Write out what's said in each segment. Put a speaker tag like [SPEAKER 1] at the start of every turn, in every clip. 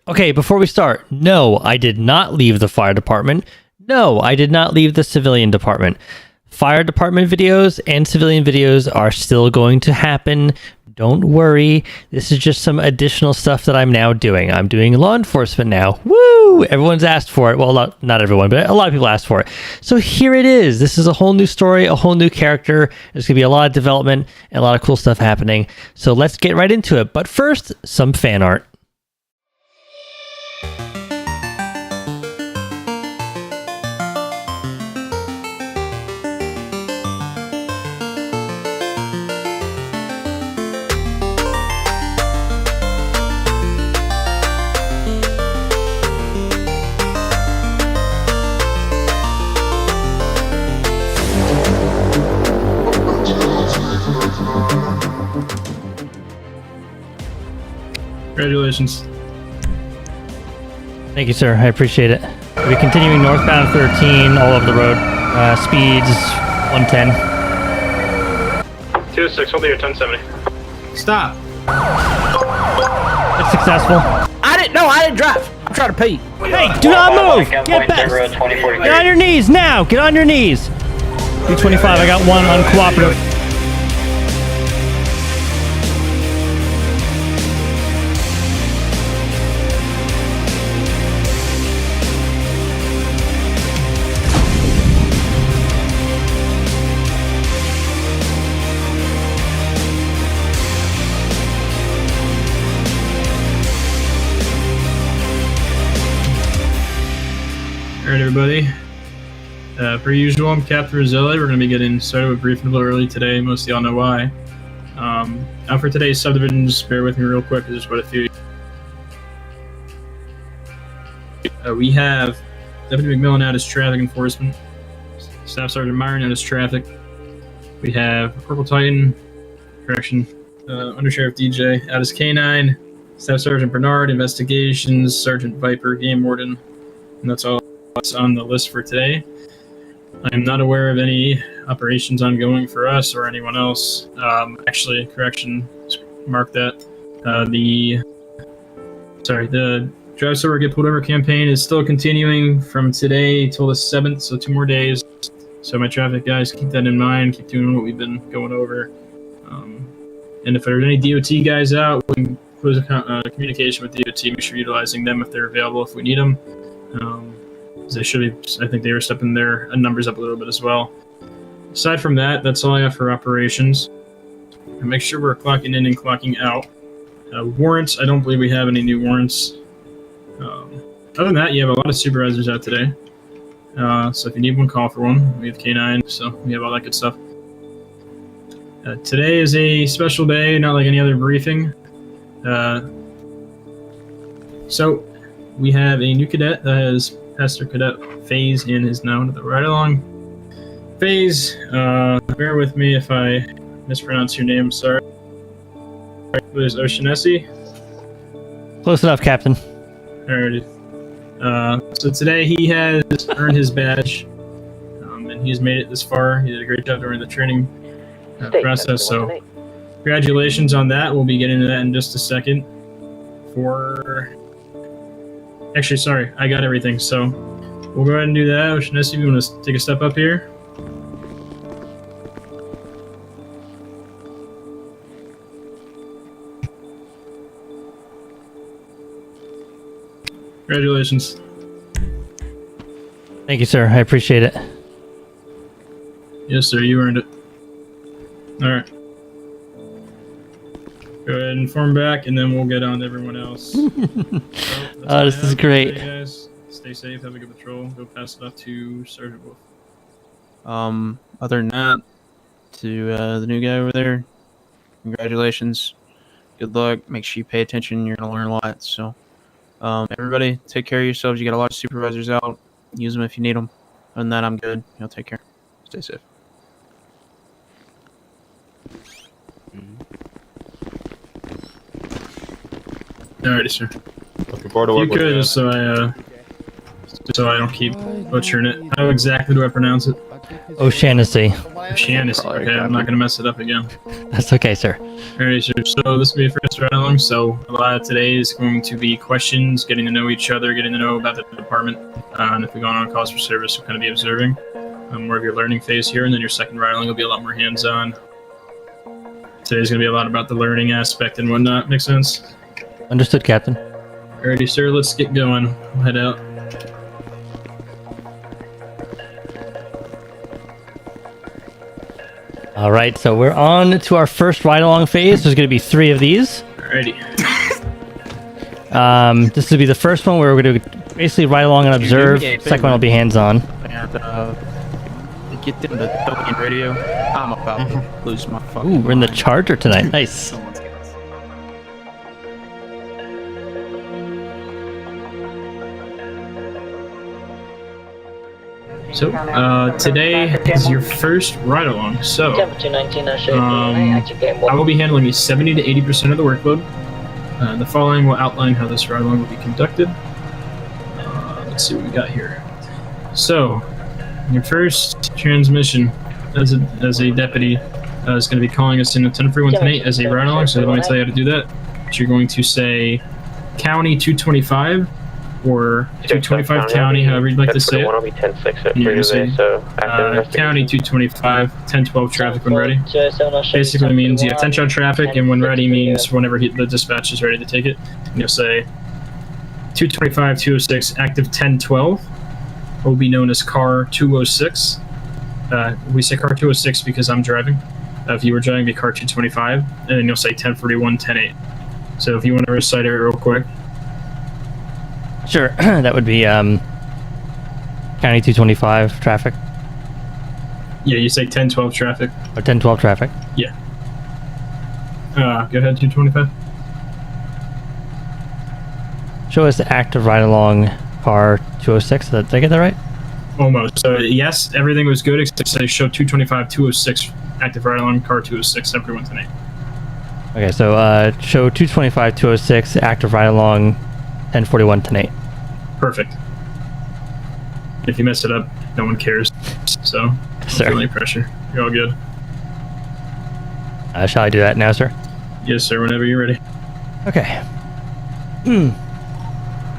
[SPEAKER 1] Okay, before we start, no, I did not leave the fire department. No, I did not leave the civilian department. Fire department videos and civilian videos are still going to happen. Don't worry. This is just some additional stuff that I'm now doing. I'm doing law enforcement now. Woo! Everyone's asked for it. Well, not everyone, but a lot of people asked for it. So here it is. This is a whole new story, a whole new character. There's going to be a lot of development and a lot of cool stuff happening. So let's get right into it. But first, some fan art.
[SPEAKER 2] Congratulations.
[SPEAKER 1] Thank you, sir. I appreciate it. We'll be continuing northbound 13 all over the road. Speeds 110.
[SPEAKER 2] 206, hold here, 1070. Stop.
[SPEAKER 1] It's successful.
[SPEAKER 3] I didn't drive. I'm trying to pee.
[SPEAKER 1] Hey, do not move! Get back! Get on your knees now! Get on your knees! B25, I got one uncooperative.
[SPEAKER 2] Alright, everybody. Per usual, I'm Captain Roselli. We're going to be getting started with briefing a little early today. Most of y'all know why. Now for today's subdivision, just bear with me real quick. There's what a few. We have Deputy McMillan out as traffic enforcement. Staff Sergeant Myron out as traffic. We have Corporal Titan, correction, Under Sheriff DJ out as K9. Staff Sergeant Bernard, investigations. Sergeant Viper, game warden. And that's all that's on the list for today. I am not aware of any operations ongoing for us or anyone else. Actually, correction, mark that. The Drive Sober Get Pulled Over campaign is still continuing from today till the 7th, so 2 more days. So my traffic guys, keep that in mind. Keep doing what we've been going over. And if there's any DOT guys out, we can close a communication with DOT. Make sure you're utilizing them if they're available if we need them. They should be. I think they were stepping their numbers up a little bit as well. Aside from that, that's all I have for operations. And make sure we're clocking in and clocking out. Warrants, I don't believe we have any new warrants. Other than that, you have a lot of supervisors out today. So if you need one, call for one. We have K9, so we have all that good stuff. Today is a special day, not like any other briefing. So we have a new cadet that has passed their cadet phase and is now into the ride-along phase. Bear with me if I mispronounce your name, sorry. There's Oshinesi.
[SPEAKER 1] Close enough, Captain.
[SPEAKER 2] Alrighty. So today he has earned his badge, and he's made it this far. He did a great job during the training process, so congratulations on that. We'll be getting to that in just a second. Actually, sorry, I got everything, so we'll go ahead and do that. Oshinesi, if you want to take a step up here. Congratulations.
[SPEAKER 1] Thank you, sir. I appreciate it.
[SPEAKER 2] Yes, sir, you earned it. Alright. Go ahead and form back, and then we'll get on to everyone else.
[SPEAKER 1] Oh, this is great.
[SPEAKER 2] Hey guys, stay safe, have a good patrol. Go pass it off to Sergeant Wolf.
[SPEAKER 4] Other than that, to the new guy over there, congratulations. Good luck. Make sure you pay attention. You're going to learn a lot. So, everybody, take care of yourselves. You got a lot of supervisors out. Use them if you need them. Other than that, I'm good. Y'all take care. Stay safe.
[SPEAKER 2] Alrighty, sir.
[SPEAKER 5] Looking forward to working with you.
[SPEAKER 2] So so I don't keep butchering it. How exactly do I pronounce it?
[SPEAKER 1] O'Shaughnessy.
[SPEAKER 2] Shannessy. Okay, I'm not gonna mess it up again.
[SPEAKER 1] That's okay, sir.
[SPEAKER 2] Alright, sir. So this will be a first ride along. So a lot of today is going to be questions, getting to know each other, getting to know about the department, and if we're going on calls for service, we'll kind of be observing. More of your learning phase here, and then your second ride along will be a lot more hands-on. Today's gonna be a lot about the learning aspect and whatnot. Make sense?
[SPEAKER 1] Understood, Captain.
[SPEAKER 2] Alrighty, sir. Let's get going. We'll head out.
[SPEAKER 1] All right, so we're on to our first ride-along phase. There's going to be 3 of these.
[SPEAKER 2] Alrighty.
[SPEAKER 1] This will be the first one where we're going to basically ride along and observe. Second one will be hands-on.
[SPEAKER 4] And get them the token radio. I'm about to lose my fucking
[SPEAKER 1] Ooh, we're in the
[SPEAKER 4] mind.
[SPEAKER 1] Charger tonight. Nice.
[SPEAKER 2] So, today is your first ride along. So,
[SPEAKER 3] Temperature 19, I showed
[SPEAKER 2] I will be handling 70 to 80% of the workload. The following will outline how this ride along will be conducted. Let's see what we got here. So, your first transmission as a deputy is going to be calling us in at 10:41 as a ride along. So, let me tell you how to do that. So you're going to say County 225 or 225 County, however you'd like to say it.
[SPEAKER 5] I'll be 10-6 at
[SPEAKER 2] And you're gonna
[SPEAKER 5] 3 today,
[SPEAKER 2] say,
[SPEAKER 5] so active
[SPEAKER 2] County 225, 1012 traffic when ready. Basically means you have 10 shot traffic, and when ready means whenever the dispatch is ready to take it. And you'll say 225, 206, active 1012 will be known as car 206. We say car 206 because I'm driving. If you were driving, it'd be car 225, and then you'll say 1041, 108. So if you want to recite it real quick.
[SPEAKER 1] Sure, that would be County 225 traffic,
[SPEAKER 2] Yeah, you say 1012 traffic.
[SPEAKER 1] or 1012 traffic.
[SPEAKER 2] Yeah. Go ahead, 225.
[SPEAKER 1] Show us the active ride along car 206. Did I get that right?
[SPEAKER 2] Almost. So yes, everything was good except say show 225, 206 active ride along car 206 everyone tonight.
[SPEAKER 1] Okay, so show 225 206 active ride along 1041 tonight.
[SPEAKER 2] Perfect. If you mess it up, no one cares. So don't
[SPEAKER 1] Sir.
[SPEAKER 2] feel any pressure. You're all good.
[SPEAKER 1] Shall I do that now, sir?
[SPEAKER 2] Yes, sir. Whenever you're ready.
[SPEAKER 1] Okay.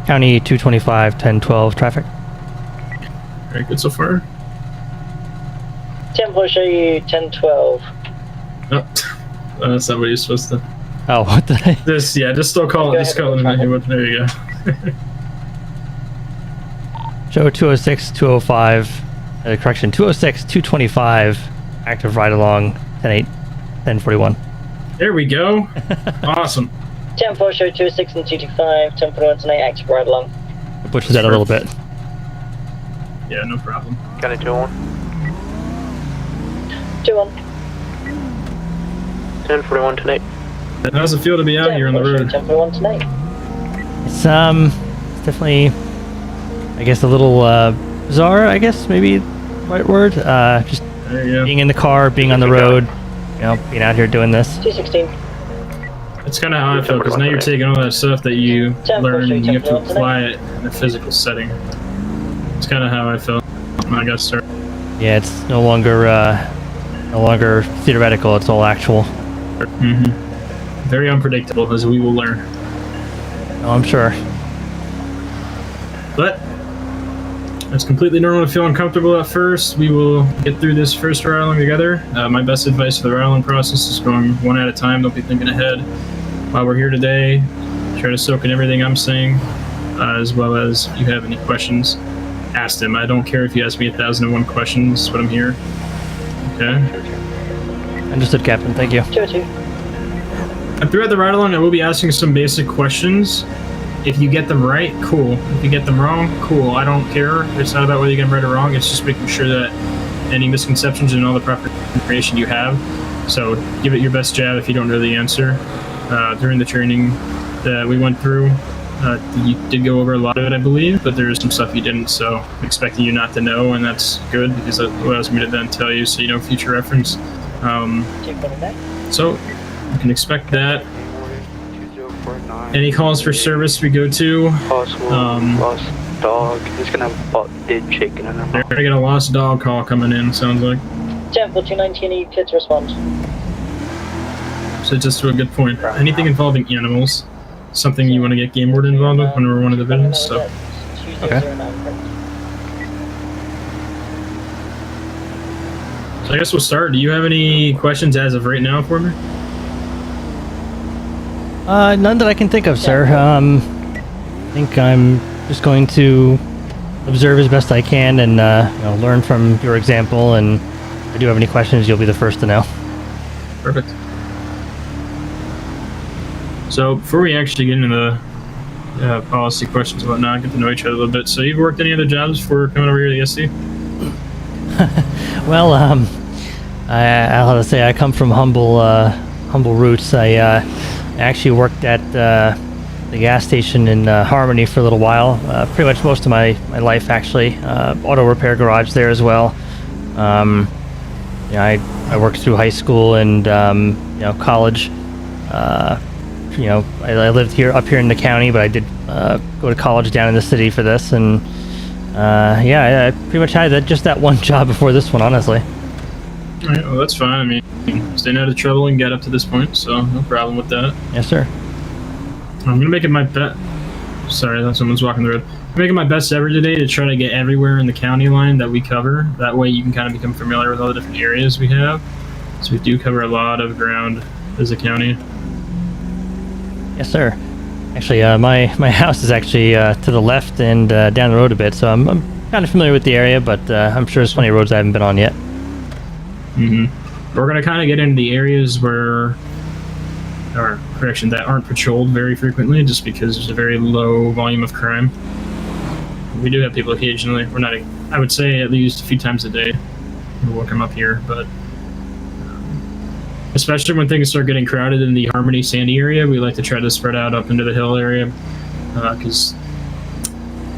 [SPEAKER 1] County 225 1012 traffic.
[SPEAKER 2] Very good so far.
[SPEAKER 3] Tempo show you 1012.
[SPEAKER 2] Oh, that's not what you're supposed to.
[SPEAKER 1] Oh, what did I?
[SPEAKER 2] Just still call it. Just call it. There you go.
[SPEAKER 1] Show 206 205. Correction, 206 225 active ride along 108 1041.
[SPEAKER 2] There we go. Awesome.
[SPEAKER 3] Tempo show 206 and 225. Tempo tonight, active ride along.
[SPEAKER 1] I butchered that a little bit.
[SPEAKER 2] Yeah, no problem.
[SPEAKER 5] County 201.
[SPEAKER 3] 21.
[SPEAKER 5] 1041 tonight.
[SPEAKER 2] How's it feel to be out here on the road?
[SPEAKER 3] Tempo tonight.
[SPEAKER 1] It's definitely, I guess, a little bizarre. I guess maybe the right word. Just
[SPEAKER 2] There you go.
[SPEAKER 1] being in the car, being on the road, you know, being out here doing this.
[SPEAKER 3] 216.
[SPEAKER 2] It's kind of how I feel because now you're taking all that stuff that you learn and you have to apply it in a physical setting. It's kind of how I felt when I got started.
[SPEAKER 1] Yeah, it's no longer theoretical. It's all actual.
[SPEAKER 2] Very unpredictable, as we will learn.
[SPEAKER 1] Oh, I'm sure.
[SPEAKER 2] But it's completely normal to feel uncomfortable at first. We will get through this first ride along together. My best advice for the ride along process is going one at a time. Don't be thinking ahead. While we're here today, try to soak in everything I'm saying, as well as if you have any questions, ask them. I don't care if you ask me 1,001 questions, but I'm here. Okay?
[SPEAKER 1] Understood, Captain. Thank you.
[SPEAKER 3] 202.
[SPEAKER 2] And throughout the ride along, I will be asking some basic questions. If you get them right, cool. If you get them wrong, cool. I don't care. It's not about whether you get them right or wrong. It's just making sure that any misconceptions and all the proper information you have. So give it your best jab if you don't know the answer. During the training that we went through, you did go over a lot of it, I believe, but there is some stuff you didn't. So I'm expecting you not to know, and that's good because that allows me to then tell you so you know future reference.
[SPEAKER 3] 249.
[SPEAKER 2] So you can expect that. Any calls for service we go to,
[SPEAKER 5] Possible
[SPEAKER 2] Um,
[SPEAKER 5] loss. dog. He's gonna have about dead chicken in her
[SPEAKER 2] There,
[SPEAKER 5] mouth.
[SPEAKER 2] I got a lost dog call coming in, sounds like.
[SPEAKER 3] Temple 219, need kids respond.
[SPEAKER 2] So just to a good point. Anything involving animals, something you want to get game board involved with when we're one of the divisions, so.
[SPEAKER 1] Okay.
[SPEAKER 2] So I guess we'll start. Do you have any questions as of right now for me?
[SPEAKER 1] None that I can think of, sir. I think I'm just going to observe as best I can and learn from your example. And if I do have any questions, you'll be the first to know.
[SPEAKER 2] Perfect. So before we actually get into the policy questions and whatnot, get to know each other a little bit. So you've worked any other jobs before coming over here to the SC?
[SPEAKER 1] Well, I'll have to say I come from humble roots. I actually worked at the gas station in Harmony for a little while. Pretty much most of my life, actually. Auto repair garage there as well. I worked through high school and college. I lived up here in the county, but I did go to college down in the city for this, and I pretty much had just that one job before this one, honestly.
[SPEAKER 2] All right, well, that's fine. I mean, staying out of trouble and get up to this point, so no problem with that.
[SPEAKER 1] Yes, sir.
[SPEAKER 2] I'm gonna make it my bet. Sorry, that someone's walking the road. I'm making my best effort today to try to get everywhere in the county line that we cover. That way you can kind of become familiar with all the different areas we have. So we do cover a lot of ground as a county.
[SPEAKER 1] Yes, sir. Actually, my house is actually to the left and down the road a bit, so I'm kind of familiar with the area, but I'm sure there's plenty of roads I haven't been on yet.
[SPEAKER 2] Mm-hmm. We're gonna kind of get into the areas that aren't patrolled very frequently, just because there's a very low volume of crime. We do have people occasionally. We're not. I would say at least a few times a day who will come up here, but especially when things start getting crowded in the Harmony Sandy area, we like to try to spread out up into the hill area. Because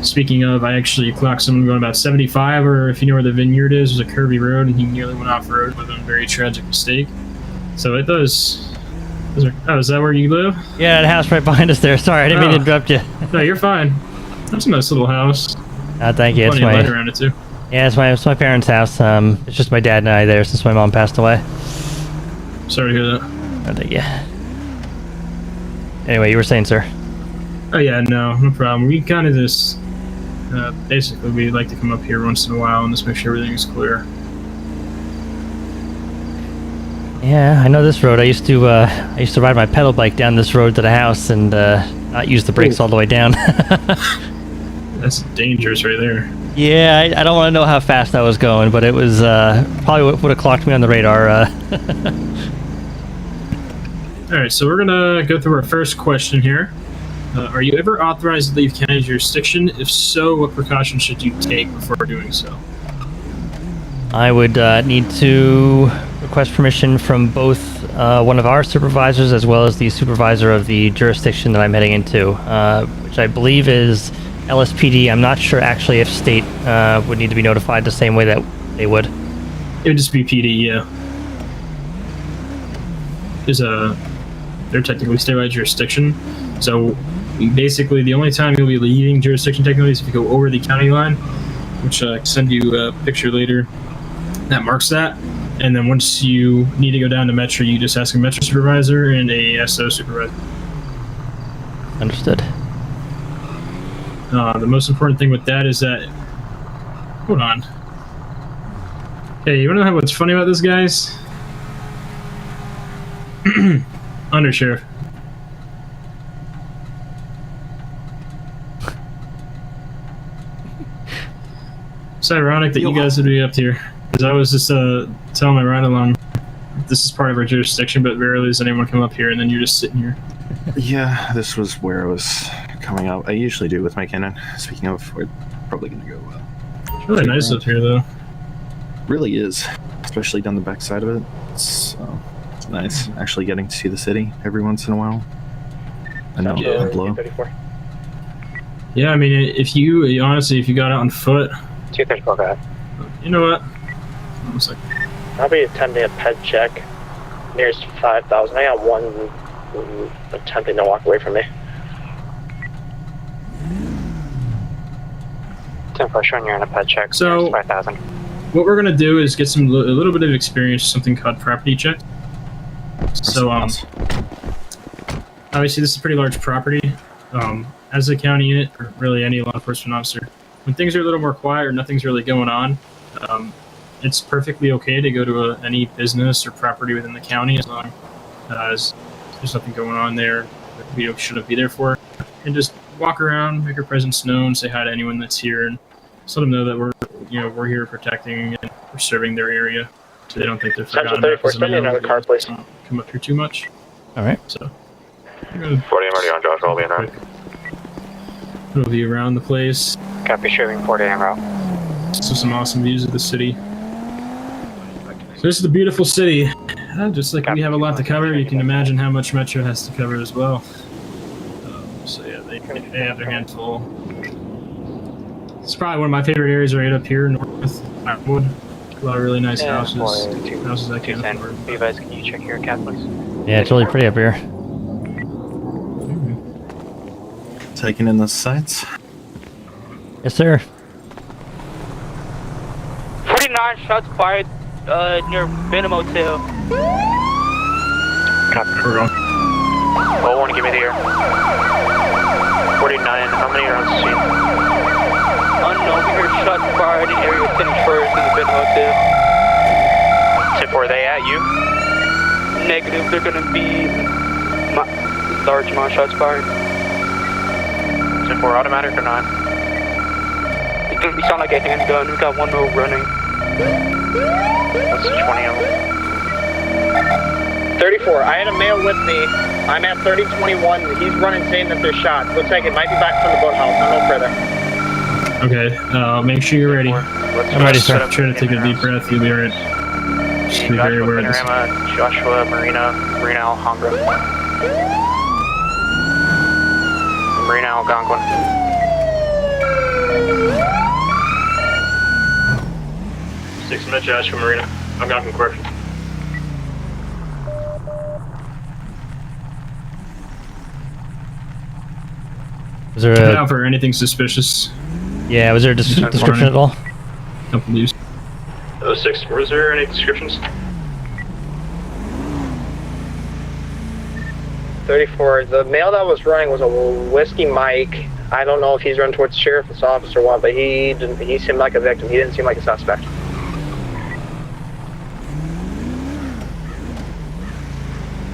[SPEAKER 2] speaking of, I actually clocked someone going about 75, or if you know where the vineyard is, there's a curvy road, and he nearly went off road with a very tragic mistake. So it does. Oh, is that where you live?
[SPEAKER 1] Yeah, the house right behind us there. Sorry, I didn't mean to interrupt you.
[SPEAKER 2] No, you're fine. That's a nice little house.
[SPEAKER 1] Thank you. It's
[SPEAKER 2] Plenty of light around it too.
[SPEAKER 1] Yeah, it's my parents' house. It's just my dad and I there since my mom passed away.
[SPEAKER 2] Sorry to hear that.
[SPEAKER 1] Thank you. Anyway, you were saying, sir?
[SPEAKER 2] Oh yeah, no problem. We kind of just basically we like to come up here once in a while and just make sure everything's clear.
[SPEAKER 1] Yeah, I know this road. I used to ride my pedal bike down this road to the house and not use the brakes all the way down.
[SPEAKER 2] That's dangerous right there.
[SPEAKER 1] Yeah, I don't want to know how fast I was going, but it was probably would have clocked me on the radar.
[SPEAKER 2] All right, so we're gonna go through our first question here. Are you ever authorized to leave county jurisdiction? If so, what precautions should you take before doing so?
[SPEAKER 1] I would need to request permission from both one of our supervisors as well as the supervisor of the jurisdiction that I'm heading into, which I believe is LSPD. I'm not sure actually if state would need to be notified the same way that they would.
[SPEAKER 2] It would just be PD, yeah. They're technically statewide jurisdiction, so basically the only time you'll be leaving jurisdiction technically is if you go over the county line, which I can send you a picture later that marks that. And then once you need to go down to Metro, you just ask a Metro supervisor and a SO supervisor.
[SPEAKER 1] Understood.
[SPEAKER 2] The most important thing with that is that... Hold on. Hey, you wanna know what's funny about this, guys? Undersheriff. It's ironic that you guys would be up here, because I was just telling my ride-along, this is part of our jurisdiction, but rarely does anyone come up here, and then you're just sitting here.
[SPEAKER 6] Yeah, this was where I was coming up. I usually do with my cannon. Speaking of, we're probably going to go...
[SPEAKER 2] It's really nice up here, though.
[SPEAKER 6] Really is, especially down the back side of it. It's nice, actually getting to see the city every once in a while. I know, I blow.
[SPEAKER 2] Yeah, I mean, if you got out on foot...
[SPEAKER 5] 234, go ahead.
[SPEAKER 2] You know what? One second.
[SPEAKER 5] I'll be attempting a ped check. Nearest 5,000. I got one attempting to walk away from me. 10-4 showing you're on a pet check.
[SPEAKER 2] So-
[SPEAKER 5] 5,000.
[SPEAKER 2] What we're gonna do is get a little bit of experience, something called property check. So, obviously this is a pretty large property. As a county unit, or really any law enforcement officer, when things are a little more quiet or nothing's really going on, it's perfectly okay to go to any business or property within the county as long as there's nothing going on there that we shouldn't be there for, and just walk around, make our presence known, say hi to anyone that's here, and just let them know that we're here protecting and we're serving their area, so they don't think they're
[SPEAKER 5] Central
[SPEAKER 2] forgotten.
[SPEAKER 5] 34, send me another car, please.
[SPEAKER 2] Come up here too much.
[SPEAKER 1] All right.
[SPEAKER 2] So,
[SPEAKER 5] 40, I'm already on Joshua, I'll be in there.
[SPEAKER 2] It'll be around the place.
[SPEAKER 5] Copy, showing 40 en route.
[SPEAKER 2] So some awesome views of the city. So this is the beautiful city. Just like we have a lot to cover, you can imagine how much Metro has to cover as well. So yeah, they have their hands full. It's probably one of my favorite areas right up here north. Atwood. A lot of really nice houses. Houses I can't afford.
[SPEAKER 5] Levi's, can you check your CAD, please?
[SPEAKER 1] Yeah, it's really pretty up here.
[SPEAKER 6] Taking in the sights.
[SPEAKER 1] Yes, sir.
[SPEAKER 7] 49 shots fired near Venom Hotel.
[SPEAKER 5] Copy.
[SPEAKER 2] We're going.
[SPEAKER 5] Oh, want to give me the air. 49, how many are on scene?
[SPEAKER 7] Unknown, we heard shots fired in area 10-1st in the Venom Hotel.
[SPEAKER 5] 10-4, are they at you?
[SPEAKER 7] Negative, they're gonna be large amount of shots fired.
[SPEAKER 5] 10-4, automatic or not?
[SPEAKER 7] It's gonna be sound like a handgun, we got one more running.
[SPEAKER 5] What's the 20 of them?
[SPEAKER 3] 34, I had a male with me. I'm at 3021. He's running saying that there's shots. Looks like it might be back from the boathouse. I'm no further.
[SPEAKER 2] Okay, make sure you're ready.
[SPEAKER 1] I'm ready, sir.
[SPEAKER 2] Try to take a deep breath, you'll be alright. Just be very aware of this.
[SPEAKER 5] Joshua, Marina Alhambra. Marina Algonquin.
[SPEAKER 2] Minute Joshua, Marina. Algonquin Correction.
[SPEAKER 1] Was there
[SPEAKER 2] Check it
[SPEAKER 1] a
[SPEAKER 2] out for anything suspicious.
[SPEAKER 1] yeah? Was there a description at all?
[SPEAKER 2] Couple news. 06. Was there any descriptions?
[SPEAKER 3] 34, the male that was running was a Whiskey Mike. I don't know if he's running towards the sheriff's office or what, but he seemed like a victim. He didn't seem like a suspect.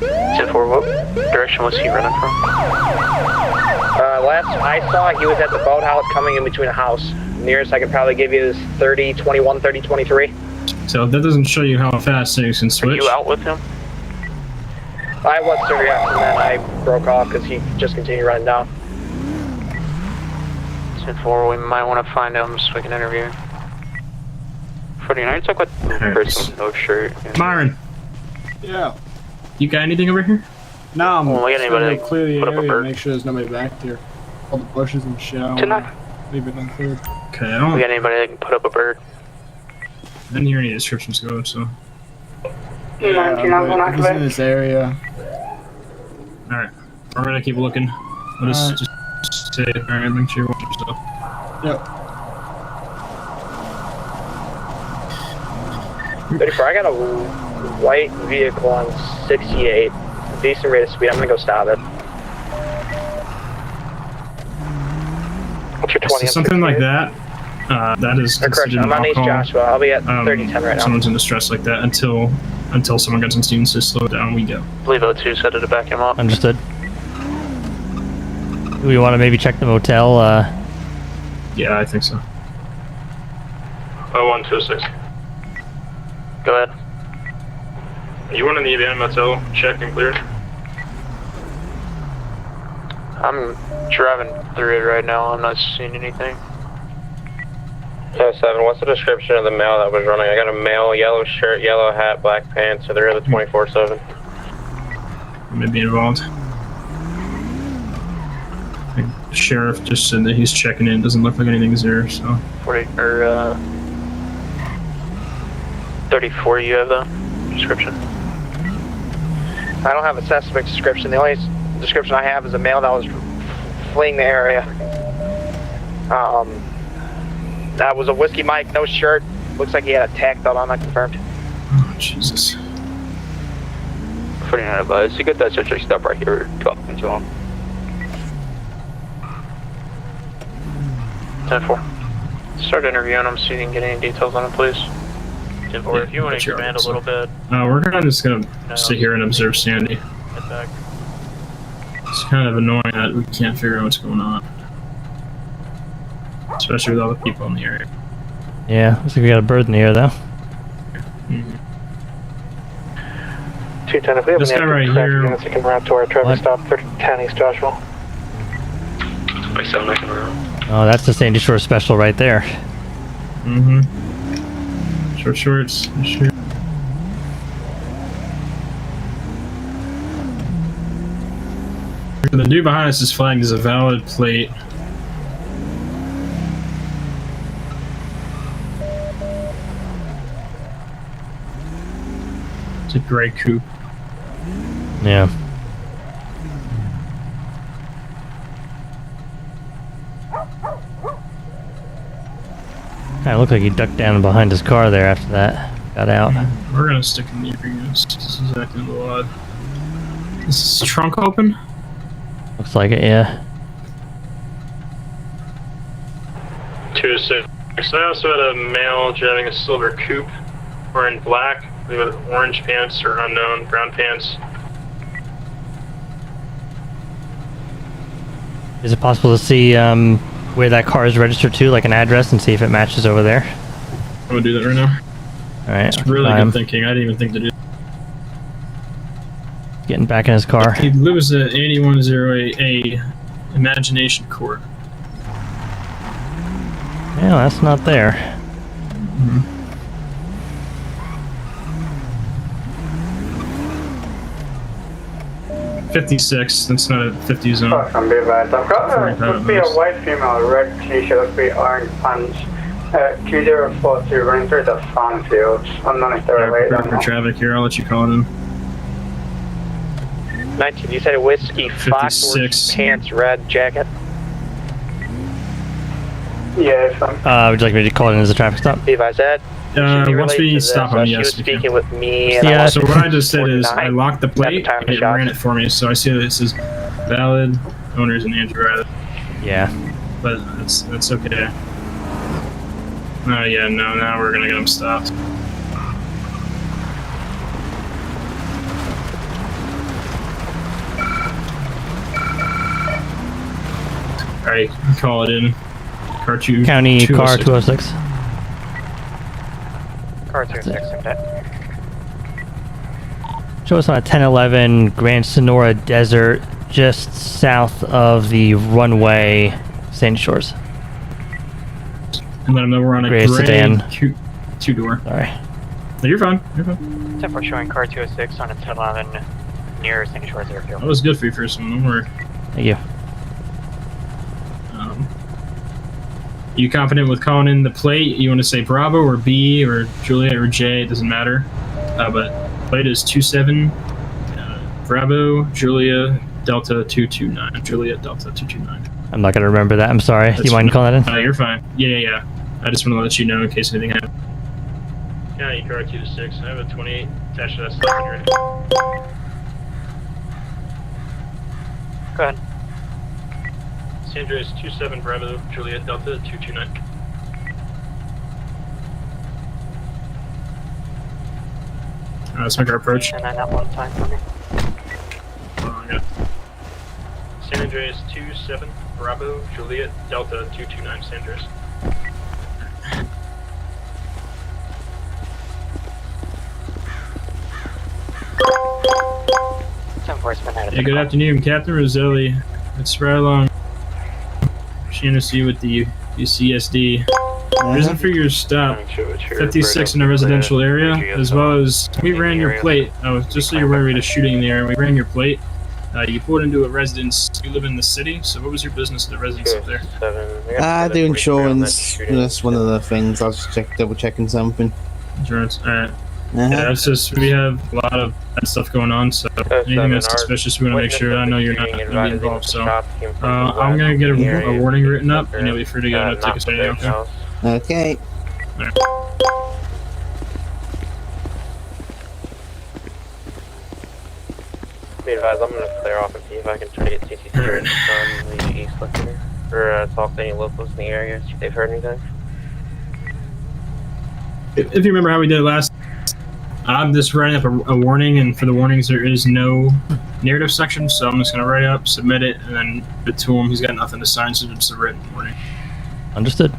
[SPEAKER 5] 10-4, what direction was he running from?
[SPEAKER 3] Last I saw, he was at the boathouse coming in between a house. Nearest I could probably give you is 3021, 3023.
[SPEAKER 2] So that doesn't show you how fast things can
[SPEAKER 5] Are
[SPEAKER 2] switch.
[SPEAKER 5] you out with him?
[SPEAKER 3] I was 30 and then I broke off because he just continued running down.
[SPEAKER 5] 10-4, we might want to find him so we can interview him. 49, talk with the person with no shirt.
[SPEAKER 2] Myron,
[SPEAKER 8] Yeah.
[SPEAKER 2] you got anything over here?
[SPEAKER 8] No, I'm
[SPEAKER 5] Well, we got
[SPEAKER 8] just gonna
[SPEAKER 5] anybody
[SPEAKER 8] clear the
[SPEAKER 5] put up a
[SPEAKER 8] area
[SPEAKER 5] bird?
[SPEAKER 8] and make sure there's nobody back there. All the bushes and shit. I don't
[SPEAKER 5] Tonight.
[SPEAKER 8] wanna leave it uncleared.
[SPEAKER 2] Okay, I
[SPEAKER 5] We
[SPEAKER 2] don't.
[SPEAKER 5] got anybody that can put up a bird?
[SPEAKER 2] I didn't hear any descriptions go, so.
[SPEAKER 8] Yeah, but he's in this area.
[SPEAKER 2] Alright. We're gonna keep looking. Let us just stay. Alright, make sure you watch yourself.
[SPEAKER 8] Yep.
[SPEAKER 3] 34, I got a white vehicle on 68. Decent rate of speed. I'm gonna go stop it.
[SPEAKER 5] What's your 20?
[SPEAKER 2] So something like that. That is
[SPEAKER 3] Correction,
[SPEAKER 2] considered
[SPEAKER 3] I'm
[SPEAKER 2] an
[SPEAKER 3] on East
[SPEAKER 2] alcohol.
[SPEAKER 3] Joshua. I'll be at 3010 right now.
[SPEAKER 2] Someone's in distress like that until someone gets on scene to slow it down. We go.
[SPEAKER 5] I believe O2 said it to back him up.
[SPEAKER 1] Understood. Do we want to maybe check the motel?
[SPEAKER 2] Yeah, I think so. 0126.
[SPEAKER 5] Go ahead.
[SPEAKER 2] You want in the abandoned motel? Check and clear.
[SPEAKER 5] I'm driving through it right now. I'm not seeing anything.
[SPEAKER 9] 7, what's the description of the male that was running? I got a male, yellow shirt, yellow hat, black pants, so they're the 24/7.
[SPEAKER 2] Maybe involved. The sheriff just said that he's checking in. Doesn't look like anything's there, so.
[SPEAKER 5] 34, you have the description?
[SPEAKER 3] I don't have a suspect description. The only description I have is a male that was fleeing the area. That was a Whiskey Mike, no shirt. Looks like he had a tag belt on, not confirmed.
[SPEAKER 2] Oh, Jesus.
[SPEAKER 5] 49 advised. You get that such stop right here, talking to him. 10-4. Start interviewing him so you can get any details on him, please. 10-4, if you want to expand a little bit.
[SPEAKER 2] We're kind of just going to sit here and observe Sandy.
[SPEAKER 5] Head back.
[SPEAKER 2] It's kind of annoying that we can't figure out what's going on. Especially with all the people in the area.
[SPEAKER 1] Yeah, looks like we got a bird in the air though.
[SPEAKER 3] 210, if we have
[SPEAKER 2] This
[SPEAKER 3] any
[SPEAKER 2] guy right here.
[SPEAKER 3] units, you can route to our traffic stop, 3010 East Joshua.
[SPEAKER 1] Oh, that's the Sandy Shore special right there.
[SPEAKER 2] Short shorts. Sure. The dude behind us is flagged as a valid plate. It's a gray coupe.
[SPEAKER 1] Yeah. Kind of looked like he ducked down behind his car there after that. Got out.
[SPEAKER 2] We're gonna stick in the areas. This is acting a little odd. Is this trunk open?
[SPEAKER 1] Looks like it, yeah.
[SPEAKER 9] 2-6. I also had a male driving a silver coupe, wearing black, with orange pants or unknown brown pants.
[SPEAKER 1] Is it possible to see where that car is registered to, like an address, and see if it matches over there?
[SPEAKER 2] I'm gonna do that right now.
[SPEAKER 1] Alright.
[SPEAKER 2] It's really good thinking. I didn't even think to do.
[SPEAKER 1] Getting back in his car.
[SPEAKER 2] He lives at 8108A Imagination Court.
[SPEAKER 1] Yeah, that's not there.
[SPEAKER 2] 56, that's not a 50 zone.
[SPEAKER 8] Can be advised. I've got must be a white female, red t-shirt, be orange pants. 2042 running through the farm fields. I'm not necessarily late.
[SPEAKER 2] For traffic here, I'll let you call it in.
[SPEAKER 3] 19, you said a Whiskey Fox,
[SPEAKER 2] 56.
[SPEAKER 3] pants, red jacket.
[SPEAKER 8] Yes,
[SPEAKER 1] would you like me to call it in as a traffic stop?
[SPEAKER 3] Be advised that.
[SPEAKER 2] Once we stop him,
[SPEAKER 3] She
[SPEAKER 2] yes.
[SPEAKER 3] was speaking with me. And
[SPEAKER 1] Yeah,
[SPEAKER 2] So what I just did is I
[SPEAKER 3] 49.
[SPEAKER 2] locked the plate
[SPEAKER 3] At the time
[SPEAKER 2] and
[SPEAKER 3] of
[SPEAKER 2] it
[SPEAKER 3] shots.
[SPEAKER 2] ran it for me. So I see that this is valid, owners and Andrew Riley.
[SPEAKER 1] Yeah.
[SPEAKER 2] But that's okay. Oh yeah, no, now we're gonna get him stopped. Alright, call it in. Car 2.
[SPEAKER 1] County car
[SPEAKER 2] 206.
[SPEAKER 1] 206.
[SPEAKER 3] Car 206, okay.
[SPEAKER 1] Show us on a 1011 Grand Sonora Desert, just south of the runway, Sandy Shores.
[SPEAKER 2] And let him know we're on a
[SPEAKER 1] Gray
[SPEAKER 2] gray
[SPEAKER 1] sedan.
[SPEAKER 2] two-door.
[SPEAKER 1] Sorry.
[SPEAKER 2] No, you're fine. You're fine.
[SPEAKER 5] 10-4 showing car 206 on a 1011 near Sandy Shores Airfield.
[SPEAKER 2] That was good for you first one. Don't worry.
[SPEAKER 1] Thank you.
[SPEAKER 2] You confident with calling in the plate? You want to say Bravo or B or Juliet or J? It doesn't matter. But plate is 27 Bravo Julia Delta 229. Juliet Delta 229.
[SPEAKER 1] I'm not going to remember that. I'm sorry. Do you mind calling that in?
[SPEAKER 2] You're fine. Yeah. I just want to let you know in case anything happens.
[SPEAKER 9] County car 2-6. I have a 28 attached to that stop when you're ready.
[SPEAKER 5] Go ahead.
[SPEAKER 9] San Andreas 27 Bravo Juliet Delta 229.
[SPEAKER 2] Let's make our approach.
[SPEAKER 5] And then that one time for me.
[SPEAKER 9] San Andreas 27 Bravo Juliet Delta 229 San Andreas.
[SPEAKER 2] Yeah, good afternoon, Captain Roselli. It's right along Shaughnessy with the UCSD. Reason for your stop, 56 in a residential area, as well as we ran your plate. Oh, just so you're aware, we had a shooting in the area. We ran your plate. You pulled into a residence. You live in the city, so what was your business at the residence up there?
[SPEAKER 10] I do insurance. That's one of the things. I was double checking something.
[SPEAKER 2] Insurance. Alright. Yeah, it's just we have a lot of bad stuff going on, so anything that's suspicious, we want to make sure. I know you're not going to be involved, so I'm going to get a warning written up, and you'll be free to go. No tickets or anything, okay?
[SPEAKER 10] Okay.
[SPEAKER 5] Be advised, I'm gonna clear off and see if I can try to get CCTV from the east listener, or talk to any locals in the area, see if they've heard anything.
[SPEAKER 2] If you remember how we did it last, I'm just writing up a warning, and for the warnings there is no narrative section, so I'm just gonna write it up, submit it, and then give it to him. He's got nothing to sign, so it's a written warning.
[SPEAKER 1] Understood.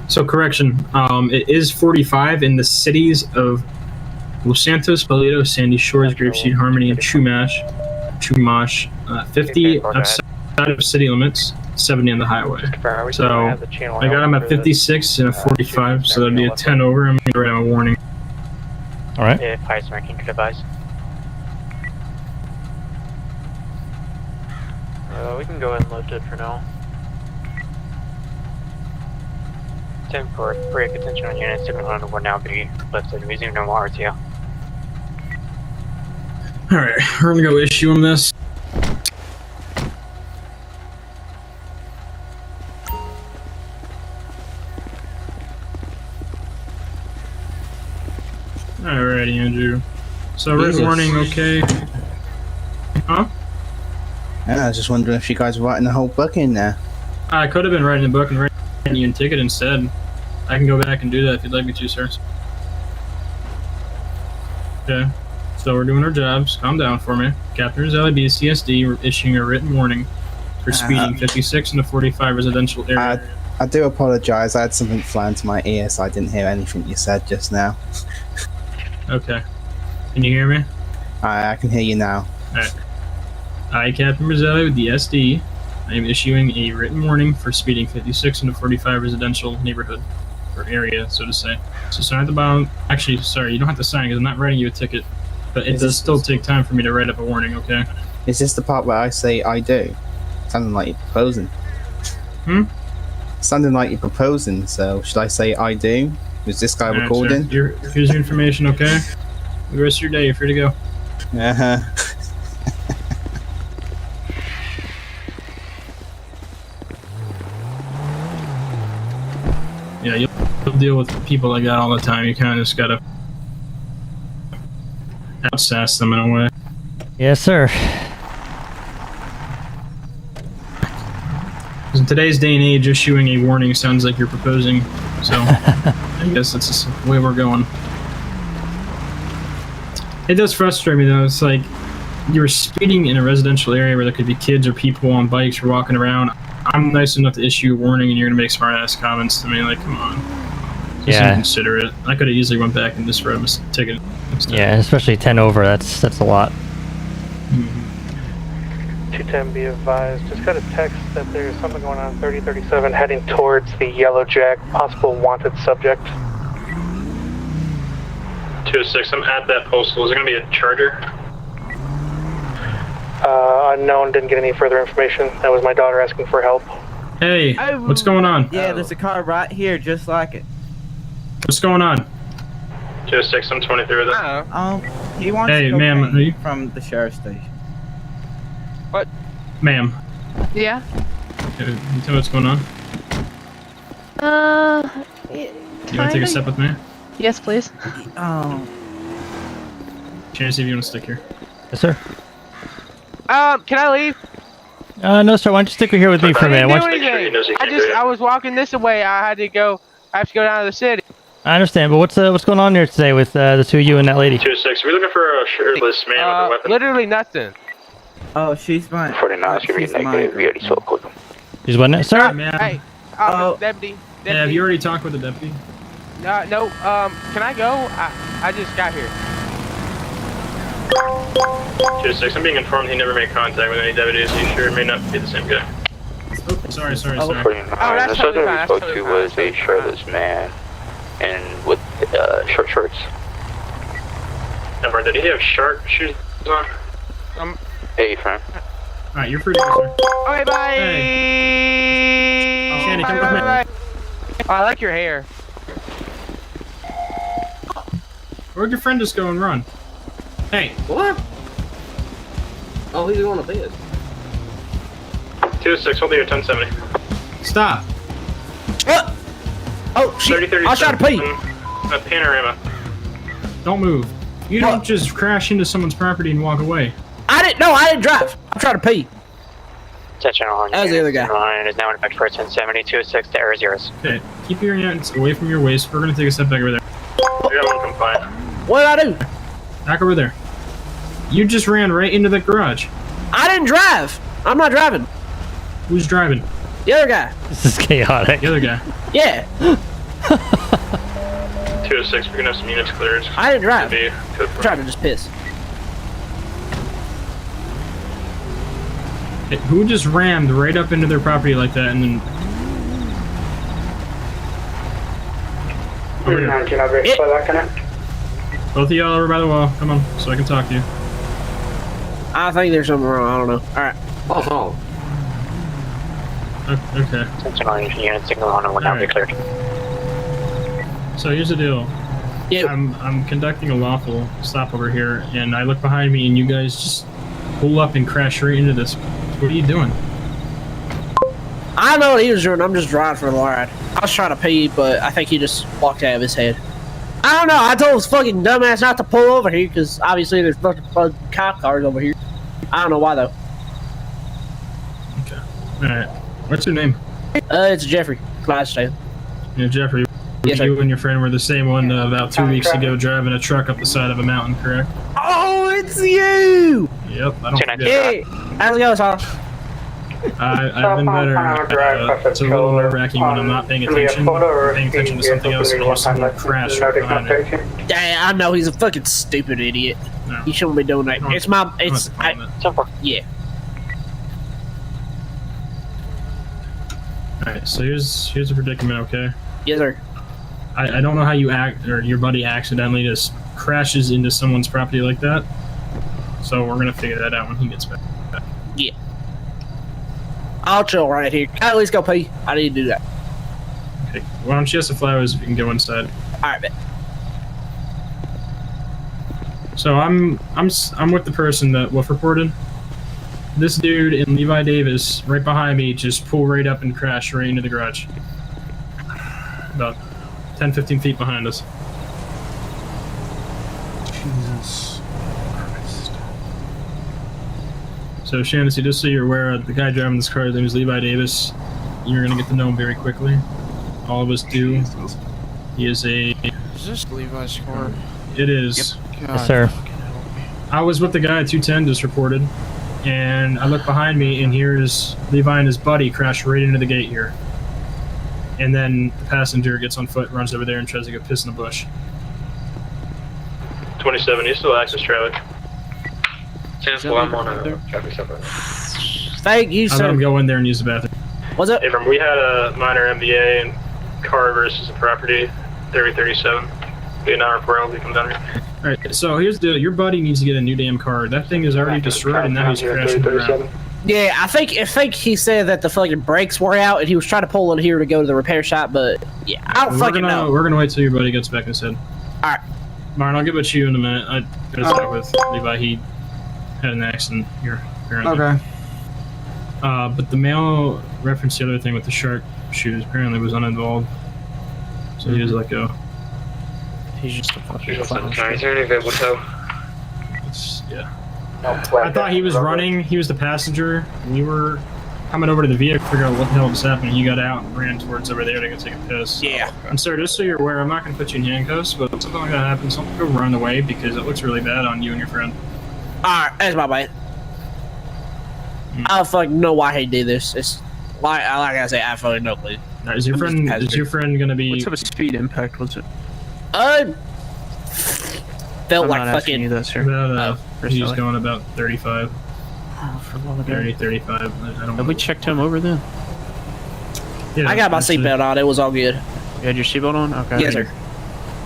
[SPEAKER 2] So correction, it is 45 in the cities of Los Santos, Paleto, Sandy Shores, Grapeseed, Harmony, and Chumash. 50 outside of city limits, 70 on the highway. So I got him at 56 and a 45, so that'd be a 10 over. I'm gonna write him a warning.
[SPEAKER 1] All right.
[SPEAKER 5] Yeah, highest ranking could advise. We can go ahead and lift it for now. 10 for break attention on unit signal 100 will now be lifted. Resume normal RTO.
[SPEAKER 2] Alright, we're gonna go issue him this. Alrighty, Andrew. So written warning, okay. Huh?
[SPEAKER 10] Yeah, I was just wondering if you guys were writing the whole book in there.
[SPEAKER 2] I could have been writing the book and writing you a ticket instead. I can go back and do that if you'd like me to, sir. Okay. So we're doing our jobs. Calm down for me. Captain Roselli, BCSD, we're issuing a written warning for speeding 56 in the 45 residential area.
[SPEAKER 10] I do apologise. I had something fly into my ear, so I didn't hear anything you said just now.
[SPEAKER 2] Okay. Can you hear me?
[SPEAKER 10] I can hear you now.
[SPEAKER 2] Alright. I, Captain Roselli with the SD, I am issuing a written warning for speeding 56 in the 45 residential neighborhood, or area, so to say. So sign at the bottom. Actually, sorry, you don't have to sign because I'm not writing you a ticket. But it does still take time for me to write up a warning, okay?
[SPEAKER 10] Is this the part where I say I do? Sounding like you're proposing. Sounding like you're proposing, so should I say I do? Is this guy recording?
[SPEAKER 2] Here's your information, okay? The rest of your day, you're free to go.
[SPEAKER 10] Uh-huh.
[SPEAKER 2] Yeah, you'll deal with people like that all the time. You kind of just gotta outsass them in a way.
[SPEAKER 1] Yes, sir.
[SPEAKER 2] In today's day and age, issuing a warning sounds like you're proposing, so I guess that's just the way we're going. It does frustrate me though. It's like you're speeding in a residential area where there could be kids or people on bikes or walking around. I'm nice enough to issue a warning, and you're gonna make smart-ass comments to me. Like, come on, just inconsiderate. I could have easily went back and just wrote him a ticket instead.
[SPEAKER 1] Yeah, especially 10 over. That's a lot.
[SPEAKER 3] 210, be advised. Just got a text that there's something going on 3037 heading towards the Yellow Jack, possible wanted subject.
[SPEAKER 9] 206, I'm at that postal. Is it going to be a charger?
[SPEAKER 3] Unknown, didn't get any further information. That was my daughter asking for help.
[SPEAKER 2] Hey, what's going on?
[SPEAKER 11] Yeah, there's a car right here just like it.
[SPEAKER 2] What's going on?
[SPEAKER 9] 206, I'm 23 with it.
[SPEAKER 11] He wants
[SPEAKER 2] Hey, ma'am, are you...
[SPEAKER 11] from the sheriff's station.
[SPEAKER 7] What?
[SPEAKER 2] Ma'am.
[SPEAKER 12] Yeah?
[SPEAKER 2] Can you tell me what's going on? You want to take a step with me?
[SPEAKER 12] Yes, please.
[SPEAKER 11] Oh.
[SPEAKER 2] Can I see if you want to stick here?
[SPEAKER 1] Yes, sir.
[SPEAKER 7] Can I leave?
[SPEAKER 1] No, sir. Why don't you stick here with me for a minute?
[SPEAKER 7] I was walking this way. I have to go down to the city.
[SPEAKER 1] I understand, but what's going on here today with the two of you and that lady?
[SPEAKER 9] 206, we're looking for a shirtless man with a weapon.
[SPEAKER 7] Literally nothing.
[SPEAKER 11] Oh, she's mine.
[SPEAKER 5] 49, she's negative. We already spoke with him.
[SPEAKER 1] She's what now, sir?
[SPEAKER 2] Ma'am.
[SPEAKER 7] Hey, deputy.
[SPEAKER 2] Yeah, have you already talked with the deputy?
[SPEAKER 7] No, can I go? I just got here.
[SPEAKER 9] 206, I'm being informed he never made contact with any deputies. Are you sure it may not be the same guy?
[SPEAKER 2] Oh, sorry.
[SPEAKER 5] 49, the subject we spoke to was a shirtless man and with short shorts.
[SPEAKER 9] Number, did he have shark shoes on?
[SPEAKER 5] Hey, friend.
[SPEAKER 2] Alright, you're free to go, sir.
[SPEAKER 7] Okay, bye!
[SPEAKER 2] Hey. Oh, Shandy, come with me.
[SPEAKER 7] Bye. Oh, I like your hair.
[SPEAKER 2] Where'd your friend just go and run? Hey.
[SPEAKER 13] What? Oh, he's going to bed.
[SPEAKER 9] 206, hold here, 1070.
[SPEAKER 2] Stop.
[SPEAKER 11] What? Oh, shit. I was trying to pee.
[SPEAKER 9] A panorama.
[SPEAKER 2] Don't move. You don't just crash into someone's property and walk away.
[SPEAKER 11] I didn't drive. I'm trying to pee.
[SPEAKER 5] Attention all
[SPEAKER 11] That was the other guy.
[SPEAKER 5] Line is now in effect for 1072-6 to error zeros.
[SPEAKER 2] Okay, keep your hands away from your waist. We're gonna take a step back over there.
[SPEAKER 9] We got one compliant.
[SPEAKER 11] What did I do?
[SPEAKER 2] Back over there. You just ran right into the garage.
[SPEAKER 11] I didn't drive. I'm not driving.
[SPEAKER 2] Who's driving?
[SPEAKER 11] The other guy.
[SPEAKER 1] This is chaotic.
[SPEAKER 2] The other guy.
[SPEAKER 11] Yeah.
[SPEAKER 9] 206, we're gonna have some units cleared.
[SPEAKER 11] I didn't drive.
[SPEAKER 9] Be
[SPEAKER 11] I'm trying to just piss.
[SPEAKER 2] Hey, who just rammed right up into their property like that and then... Over here. Both of y'all over by the wall. Come on, so I can talk to you.
[SPEAKER 11] I think there's something wrong. I don't know. Alright.
[SPEAKER 5] Oh,
[SPEAKER 2] Okay.
[SPEAKER 5] attention all unit signal on and will now be cleared.
[SPEAKER 2] So here's the deal.
[SPEAKER 11] Yeah.
[SPEAKER 2] I'm conducting a lawful stop over here, and I look behind me, and you guys just pull up and crash right into this. What are you doing?
[SPEAKER 11] I know what he was doing. I'm just driving for the ride. I was trying to pee, but I think he just walked out of his head. I don't know. I told this fucking dumbass not to pull over here because obviously there's fucking cop cars over here. I don't know why though.
[SPEAKER 2] Okay. All right. What's your name?
[SPEAKER 11] It's Jeffrey. Clydesdale.
[SPEAKER 2] Yeah, Jeffrey.
[SPEAKER 11] Yes, sir.
[SPEAKER 2] You and your friend were the same one about 2 weeks ago driving a truck up the side of a mountain, correct?
[SPEAKER 11] Oh, it's you!
[SPEAKER 2] Yep. I don't forget.
[SPEAKER 11] Hey, how's it going, Tom?
[SPEAKER 2] I've been better. It's a little nerve-wracking when I'm not paying attention. I'm paying attention to something else and all of a sudden I crash right behind it.
[SPEAKER 11] Yeah, I know. He's a fucking stupid idiot.
[SPEAKER 2] No.
[SPEAKER 11] He shouldn't be doing that. It's my... It's... yeah.
[SPEAKER 2] Alright, so here's a predicament, okay?
[SPEAKER 11] Yes, sir.
[SPEAKER 2] I don't know how you act, or your buddy accidentally just crashes into someone's property like that. So we're gonna figure that out when he gets back.
[SPEAKER 11] Yeah. I'll chill right here. Can I at least go pee? I need to do that.
[SPEAKER 2] Okay. Why don't you ask the flowers if you can go inside?
[SPEAKER 11] Alright, bet.
[SPEAKER 2] So I'm with the person that Wolf reported. This dude and Levi Davis right behind me just pull right up and crash right into the garage. About 10-15 feet behind us.
[SPEAKER 6] Jesus Christ.
[SPEAKER 2] So Shannon, just so you're aware, the guy driving this car, his name is Levi Davis. You're gonna get to know him very quickly. All of us do. He is a...
[SPEAKER 4] Is this Levi's car?
[SPEAKER 2] It is.
[SPEAKER 4] Yep.
[SPEAKER 1] Yes, sir.
[SPEAKER 2] I was with the guy at 210 just reported, and I look behind me, and here's Levi and his buddy crash right into the gate here. And then the passenger gets on foot, runs over there, and tries to go piss in the bush.
[SPEAKER 9] 27, you still access traffic.
[SPEAKER 5] I'm on a traffic stop.
[SPEAKER 11] Thank you,
[SPEAKER 2] I let him
[SPEAKER 11] sir.
[SPEAKER 2] go in there and use the bathroom.
[SPEAKER 11] What's up?
[SPEAKER 9] Abram, we had a minor MBA and car versus a property, 3037. Be an hour per hour, we come down here.
[SPEAKER 2] Alright, so here's the... Your buddy needs to get a new damn car. That thing is already destroyed, and now he's crashing around.
[SPEAKER 11] Yeah, I think he said that the fucking brakes were out and he was trying to pull in here to go to the repair shop, but yeah, I don't fucking know.
[SPEAKER 2] We're gonna wait till your buddy gets back in his head.
[SPEAKER 11] Alright.
[SPEAKER 2] Martin, I'll get with you in a minute. I gotta talk with Levi. He had an accident here, apparently.
[SPEAKER 11] Okay.
[SPEAKER 2] But the male referenced the other thing with the shark shoes apparently was uninvolved. So he was let go.
[SPEAKER 4] He's just a fucking
[SPEAKER 5] Is
[SPEAKER 4] clown.
[SPEAKER 5] there any available tow?
[SPEAKER 2] It's, yeah. I thought he was running. He was the passenger. We were coming over to the vehicle to figure out what the hell was happening. He got out and ran towards over there to go take a piss.
[SPEAKER 11] Yeah.
[SPEAKER 2] And sir, just so you're aware, I'm not going to put you in handcuffs, but if something like that happens, don't go run away because it looks really bad on you and your friend.
[SPEAKER 11] Alright, that's my bad. I don't fucking know why he did this. It's like I say, I fucking no clue.
[SPEAKER 2] Right, is your friend going to be...
[SPEAKER 4] What type of speed impact was it?
[SPEAKER 11] Felt
[SPEAKER 4] I'm
[SPEAKER 11] like
[SPEAKER 4] not asking
[SPEAKER 11] fucking...
[SPEAKER 4] you that, sir.
[SPEAKER 2] About, he's
[SPEAKER 4] silly.
[SPEAKER 2] going about 35.
[SPEAKER 4] Oh, for love of
[SPEAKER 2] 30,
[SPEAKER 4] God.
[SPEAKER 2] 35. I don't
[SPEAKER 4] Have
[SPEAKER 2] know.
[SPEAKER 4] we checked him over then?
[SPEAKER 2] Yeah,
[SPEAKER 11] I got my
[SPEAKER 2] actually.
[SPEAKER 11] seatbelt on. It was all good.
[SPEAKER 4] You had your seatbelt on? Okay.
[SPEAKER 11] Yes, sir.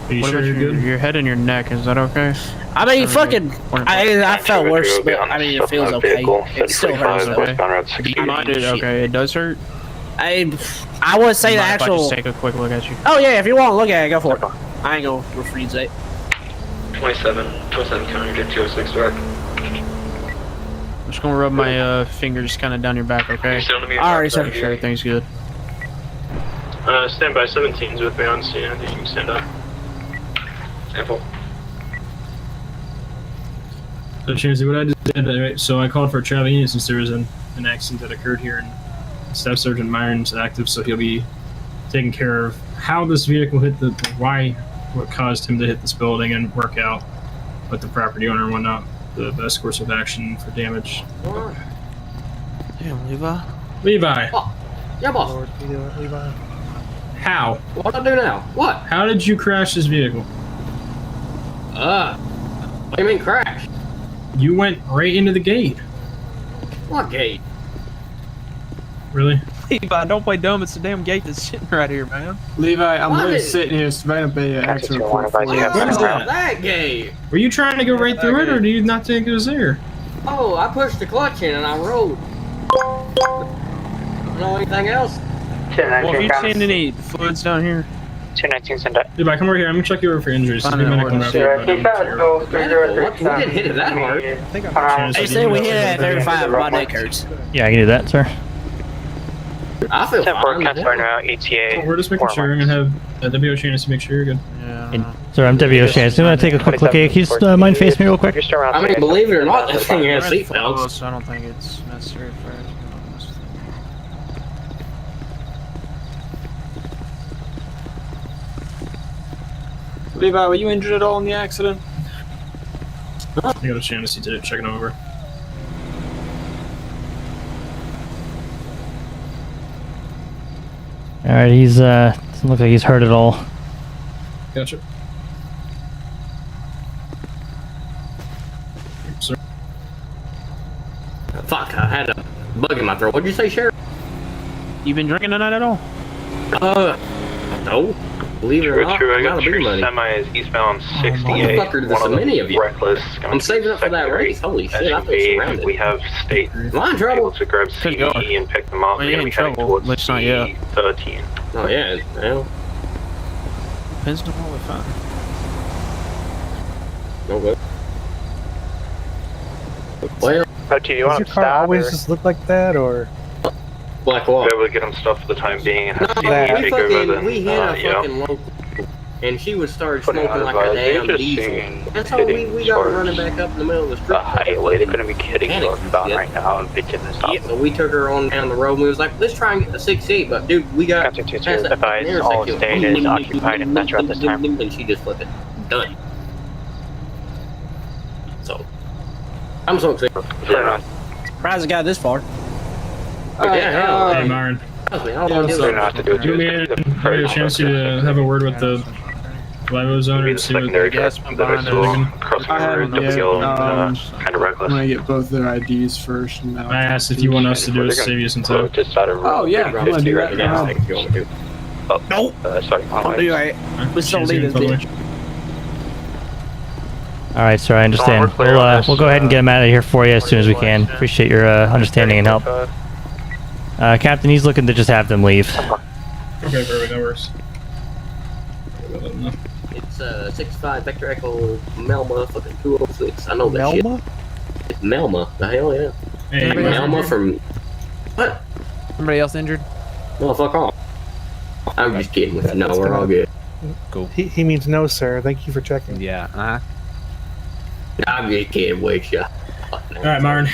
[SPEAKER 2] Are you
[SPEAKER 4] What
[SPEAKER 2] sure
[SPEAKER 4] about
[SPEAKER 2] you're good?
[SPEAKER 4] your head and your neck? Is that okay?
[SPEAKER 11] I mean, fucking...
[SPEAKER 4] Or-
[SPEAKER 11] I felt worse, but I mean, it feels okay. It still hurts, though.
[SPEAKER 4] Okay. Do you mind it? Okay, it does hurt?
[SPEAKER 11] I would say the
[SPEAKER 4] Mind if I
[SPEAKER 11] actual...
[SPEAKER 4] just take a quick look at you?
[SPEAKER 11] Oh, yeah, if you want to look at it, go for it. I ain't gonna refuse it.
[SPEAKER 5] 27 counter, get 206 back.
[SPEAKER 4] I'm just gonna rub my fingers kind of down your back, okay?
[SPEAKER 11] Alright, sir.
[SPEAKER 4] Make sure everything's good.
[SPEAKER 9] Stand by. 17's with me on scene. I think you can stand up.
[SPEAKER 3] Apple.
[SPEAKER 2] So, Chancey, what I just did, right, so I called for a travel unit since there was an accident that occurred here, and Staff Sergeant Myron's active, so he'll be taking care of how this vehicle hit what caused him to hit this building, and work out with the property owner and whatnot the best course of action for damage.
[SPEAKER 4] Damn, Levi.
[SPEAKER 2] Levi,
[SPEAKER 11] Oh, yeah, boss.
[SPEAKER 10] Levi.
[SPEAKER 2] how?
[SPEAKER 11] What I do now? What?
[SPEAKER 2] How did you crash this vehicle?
[SPEAKER 11] What do you mean crash?
[SPEAKER 2] You went right into the gate.
[SPEAKER 11] What gate?
[SPEAKER 2] Really?
[SPEAKER 4] Levi, don't play dumb. It's the damn gate that's sitting right here, man.
[SPEAKER 12] Levi, I'm
[SPEAKER 11] What
[SPEAKER 12] literally
[SPEAKER 11] is-
[SPEAKER 12] sitting here surveying an accident report for you.
[SPEAKER 2] What is that?
[SPEAKER 11] That gate.
[SPEAKER 2] Were you trying to go right through it, or do you not think it was there?
[SPEAKER 11] Oh, I pushed the clutch in and I rolled. Know anything else?
[SPEAKER 4] Well, if you seen any fluids down here?
[SPEAKER 3] 219 send up.
[SPEAKER 2] Levi, come over here. I'm gonna check you over for injuries.
[SPEAKER 4] Fine,
[SPEAKER 2] Give me a
[SPEAKER 4] that
[SPEAKER 2] minute,
[SPEAKER 4] works.
[SPEAKER 2] come over here.
[SPEAKER 11] What? We didn't hit it that hard.
[SPEAKER 2] They
[SPEAKER 11] say we hit it at 35. My neck hurts.
[SPEAKER 1] Yeah, I can do that, sir.
[SPEAKER 11] I feel
[SPEAKER 3] 10-4,
[SPEAKER 11] fine.
[SPEAKER 3] Councilor now, ETA.
[SPEAKER 2] We're just making sure. I'm gonna have a WO chance to make sure you're good.
[SPEAKER 4] Yeah.
[SPEAKER 1] And, sir, I'm W. O'Shea. So I'm gonna take a quick look at you. Can you just mind face me real quick?
[SPEAKER 3] You're still around.
[SPEAKER 11] I mean, believe it or not, that thing has
[SPEAKER 4] We're in
[SPEAKER 11] seatbelts.
[SPEAKER 4] Fellows, so I don't think it's necessary for us to be honest.
[SPEAKER 12] Levi, were you injured at all in the accident?
[SPEAKER 2] I got a chance to checking him over.
[SPEAKER 1] All right, he's doesn't look like he's hurt at all.
[SPEAKER 2] Gotcha. Sir.
[SPEAKER 11] Fuck, I had a bug in my throat. What'd you say, Sheriff?
[SPEAKER 4] You been drinking tonight at all?
[SPEAKER 11] No. Believe it or not,
[SPEAKER 5] True, I
[SPEAKER 11] I'm
[SPEAKER 5] got
[SPEAKER 11] out of beer
[SPEAKER 5] your
[SPEAKER 11] money.
[SPEAKER 5] semi is eastbound 68.
[SPEAKER 11] Motherfucker, there's so many of you.
[SPEAKER 5] Reckless.
[SPEAKER 11] I'm saving up for that race. Holy shit, I feel surrounded.
[SPEAKER 5] We have state
[SPEAKER 11] Am I in trouble?
[SPEAKER 5] able to grab
[SPEAKER 4] Could go.
[SPEAKER 5] CE and pick them up.
[SPEAKER 4] Well, you
[SPEAKER 5] We're
[SPEAKER 4] ain't
[SPEAKER 5] gonna
[SPEAKER 4] in
[SPEAKER 5] be heading
[SPEAKER 4] trouble,
[SPEAKER 5] towards
[SPEAKER 4] at least not yet.
[SPEAKER 5] C13.
[SPEAKER 11] Oh, yeah. Well,
[SPEAKER 4] Depends on what we find.
[SPEAKER 11] no good. Well,
[SPEAKER 3] Do you want
[SPEAKER 10] Does
[SPEAKER 3] to
[SPEAKER 10] your car
[SPEAKER 3] stop?
[SPEAKER 10] always just look like that, or?
[SPEAKER 11] like
[SPEAKER 5] We're
[SPEAKER 11] what?
[SPEAKER 5] able to get them stuff for the time being and have CE
[SPEAKER 10] that-
[SPEAKER 11] we
[SPEAKER 5] take over
[SPEAKER 11] fucking, we hit a
[SPEAKER 5] you know.
[SPEAKER 11] fucking local, and she was started
[SPEAKER 5] Putting
[SPEAKER 11] smoking
[SPEAKER 5] out
[SPEAKER 11] like a
[SPEAKER 5] advice,
[SPEAKER 11] damn
[SPEAKER 5] they're just
[SPEAKER 11] diesel.
[SPEAKER 5] seeing
[SPEAKER 11] And so we
[SPEAKER 5] hitting
[SPEAKER 11] got
[SPEAKER 5] charges.
[SPEAKER 11] running back up in the middle of the street.
[SPEAKER 3] The highway, they're gonna be kidding
[SPEAKER 11] Panic.
[SPEAKER 3] northbound right now and bitching this up.
[SPEAKER 11] Yeah, so we took her on down the road and we was like, let's try and get the 68, but dude, we got
[SPEAKER 3] Captain 22,
[SPEAKER 11] past that
[SPEAKER 3] advise
[SPEAKER 11] fucking
[SPEAKER 3] all
[SPEAKER 11] intersection.
[SPEAKER 3] state is occupied and metro at this time.
[SPEAKER 11] And she just flipped it. Done. So, I'm so excited.
[SPEAKER 13] Surprised it got this far.
[SPEAKER 11] Yeah, hell,
[SPEAKER 2] Hey, Myron.
[SPEAKER 11] trust me, I don't
[SPEAKER 12] Yeah,
[SPEAKER 11] want to
[SPEAKER 12] I'm
[SPEAKER 11] do
[SPEAKER 12] sorry
[SPEAKER 11] it.
[SPEAKER 3] Not to do it.
[SPEAKER 2] Do you want me to give you a chance to have a word with the Livo zone
[SPEAKER 5] Be
[SPEAKER 2] and
[SPEAKER 5] the
[SPEAKER 2] see what
[SPEAKER 5] secondary
[SPEAKER 4] gas
[SPEAKER 5] truck
[SPEAKER 4] pump
[SPEAKER 5] that I
[SPEAKER 4] behind
[SPEAKER 5] saw
[SPEAKER 4] us.
[SPEAKER 5] crossing
[SPEAKER 12] I
[SPEAKER 5] the road
[SPEAKER 12] haven't
[SPEAKER 5] that was
[SPEAKER 12] yet.
[SPEAKER 5] yellow and kind of
[SPEAKER 12] I'm
[SPEAKER 5] reckless.
[SPEAKER 12] gonna get both their IDs first, and then
[SPEAKER 2] I asked if you want us to do it to save you some time.
[SPEAKER 3] Just out of
[SPEAKER 12] Oh yeah, I'm gonna do that.
[SPEAKER 11] Yeah,
[SPEAKER 12] now.
[SPEAKER 11] if you want me to.
[SPEAKER 3] Nope. Sorry.
[SPEAKER 13] I'll do it. Let's don't leave this bitch.
[SPEAKER 1] All right, sir. I understand.
[SPEAKER 5] we're clear on this,
[SPEAKER 1] We'll go ahead and get him out of here for you as soon as we can. Appreciate your understanding and help. Captain, he's looking to just have them leave.
[SPEAKER 2] Okay, perfect. That works.
[SPEAKER 11] It's 65 Vector Echo Melma fucking 206. I know that shit.
[SPEAKER 10] Melma?
[SPEAKER 11] It's Melma. The hell yeah.
[SPEAKER 2] Hey,
[SPEAKER 11] Melma from. What?
[SPEAKER 4] Somebody else injured?
[SPEAKER 11] Well, fuck off. I'm just kidding with you. No, we're all good.
[SPEAKER 4] Cool.
[SPEAKER 10] He means no, sir. Thank you for checking.
[SPEAKER 4] Yeah,
[SPEAKER 11] I'm just kidding with you.
[SPEAKER 2] Alright, Myron.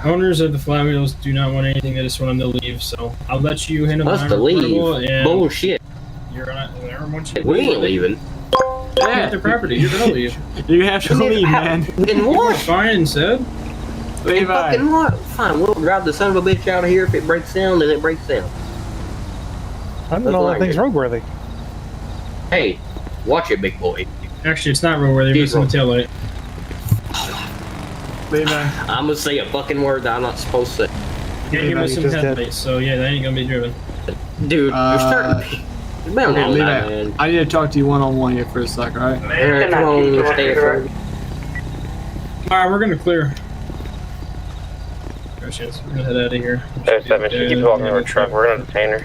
[SPEAKER 2] Owners of the flat wheels do not want anything. They just want them to leave. So I'll let you handle
[SPEAKER 11] Us
[SPEAKER 2] the
[SPEAKER 11] to leave?
[SPEAKER 2] portable and
[SPEAKER 11] Bullshit.
[SPEAKER 2] you're on it. Once you
[SPEAKER 11] We ain't leaving.
[SPEAKER 2] Yeah, their property. You're gonna leave.
[SPEAKER 12] You have to leave, man.
[SPEAKER 11] Then what?
[SPEAKER 2] Fine, said.
[SPEAKER 12] Levi.
[SPEAKER 11] Fucking what? Fine, we'll drive the son of a bitch out of here. If it breaks down, then it breaks down.
[SPEAKER 10] I don't know that thing's roadworthy.
[SPEAKER 11] Hey, watch it, big boy.
[SPEAKER 2] Actually, it's not roadworthy. They're missing the taillight.
[SPEAKER 12] Levi.
[SPEAKER 11] I'm gonna say a fucking word that I'm not supposed to say.
[SPEAKER 2] Yeah, you're
[SPEAKER 10] you
[SPEAKER 2] missing
[SPEAKER 10] just did.
[SPEAKER 2] headlights, so yeah, that ain't gonna be driven.
[SPEAKER 11] Dude, you're starting. It's been a
[SPEAKER 12] Okay,
[SPEAKER 11] long
[SPEAKER 12] Levi.
[SPEAKER 11] night, man.
[SPEAKER 12] I need to talk to you one-on-one here for a sec, alright?
[SPEAKER 11] Alright, come on, stay there.
[SPEAKER 2] Alright, we're gonna clear. Gosh, yes, we're gonna head out of here.
[SPEAKER 5] There's that mission. Keep walking over truck. We're gonna detain her.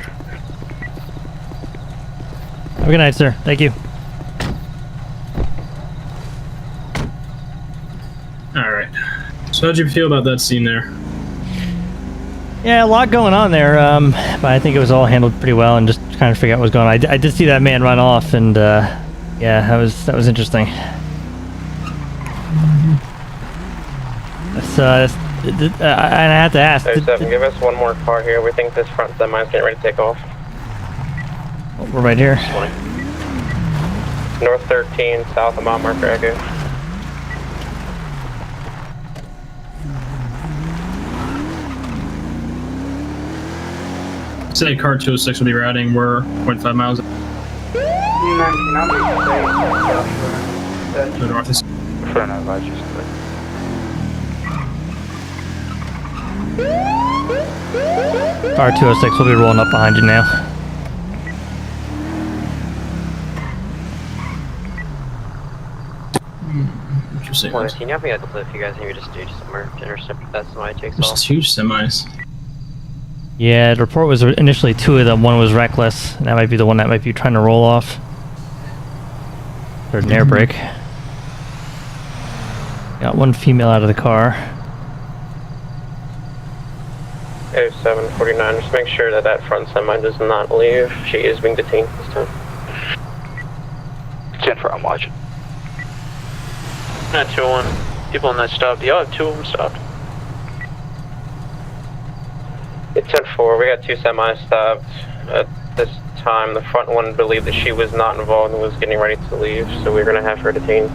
[SPEAKER 1] Have a good night, sir. Thank you.
[SPEAKER 2] Alright. So how'd you feel about that scene there?
[SPEAKER 1] Yeah, a lot going on there, but I think it was all handled pretty well, and just trying to figure out what was going on. I did see that man run off, and yeah, that was interesting. And I have to ask.
[SPEAKER 5] 37, give us one more car here. We think this front semi is getting ready to take off.
[SPEAKER 1] We're right here.
[SPEAKER 5] 20. North 13, south of mile marker Echo.
[SPEAKER 2] Say car 206 will be routing. We're 0.5 miles.
[SPEAKER 8] 19, I'll be
[SPEAKER 2] To the north is.
[SPEAKER 5] Front of us, just
[SPEAKER 1] Car 206 will be rolling up behind you now.
[SPEAKER 2] Interesting.
[SPEAKER 5] Can you have me at the cliff? You guys maybe just do somewhere to intercept that semi takes
[SPEAKER 2] There's
[SPEAKER 5] off.
[SPEAKER 2] 2 semis.
[SPEAKER 1] Yeah, the report was initially 2 of them. One was reckless, and that might be the one that might be trying to roll off. Or an air brake. Got 1 female out of the car.
[SPEAKER 5] 0749, just make sure that that front semi does not leave. She is being detained this time.
[SPEAKER 7] 10-4, I'm watching. 921. People on that stopped. Y'all have 2 of them stopped.
[SPEAKER 5] It's 10-4. We got 2 semis stopped. At this time, the front one believed that she was not involved and was getting ready to leave, so we're going to have her detained.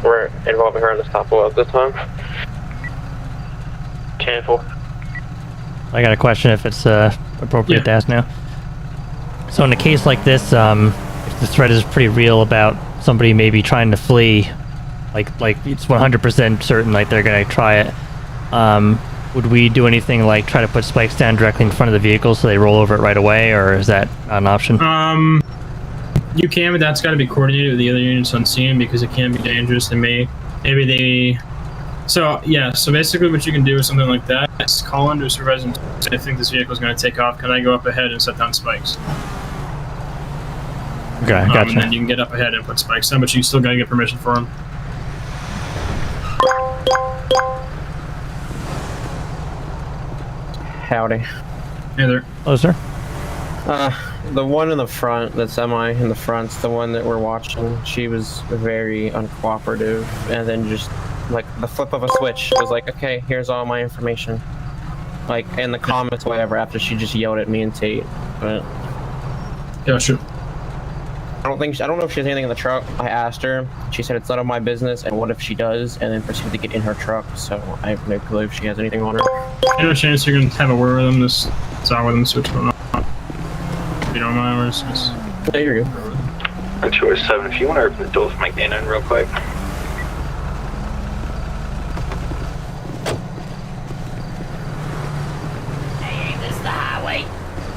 [SPEAKER 5] We're involving her in the stop at this time.
[SPEAKER 7] 10-4.
[SPEAKER 1] I got a question if it's appropriate to ask now. So in a case like this, if the threat is pretty real about somebody maybe trying to flee, like it's 100% certain like they're gonna try it, would we do anything like try to put spikes down directly in front of the vehicle so they roll over it right away, or is that not an option?
[SPEAKER 2] You can, but that's got to be coordinated with the other units on scene because it can be dangerous. Maybe they. So yeah, so basically what you can do with something like that is call into a supervisor and say, I think this vehicle is going to take off. Can I go up ahead and set down spikes?
[SPEAKER 1] Okay, gotcha.
[SPEAKER 2] And then you can get up ahead and put spikes down, but you still got to get permission for them.
[SPEAKER 4] Howdy.
[SPEAKER 2] Hey there.
[SPEAKER 1] Hello, sir.
[SPEAKER 4] The one in the front, the semi in the front's the one that we're watching. She was very uncooperative, and then just like the flip of a switch was like, okay, here's all my information. Like in the comments, whatever. After she just yelled at me and Tate, but
[SPEAKER 2] yeah, sure.
[SPEAKER 4] I don't know if she has anything in the truck. I asked her. She said it's none of my business, and what if she does? And then proceeded to get in her truck. So I have no clue if she has anything on her.
[SPEAKER 2] Any chance you're going to have a word with them? Just talk with them, see what's going on. If you don't mind, we're just.
[SPEAKER 4] Yeah, you're good.
[SPEAKER 14] On Shore 7, if you want to open the door for Mike Dana real quick.
[SPEAKER 15] Hey, ain't this the highway?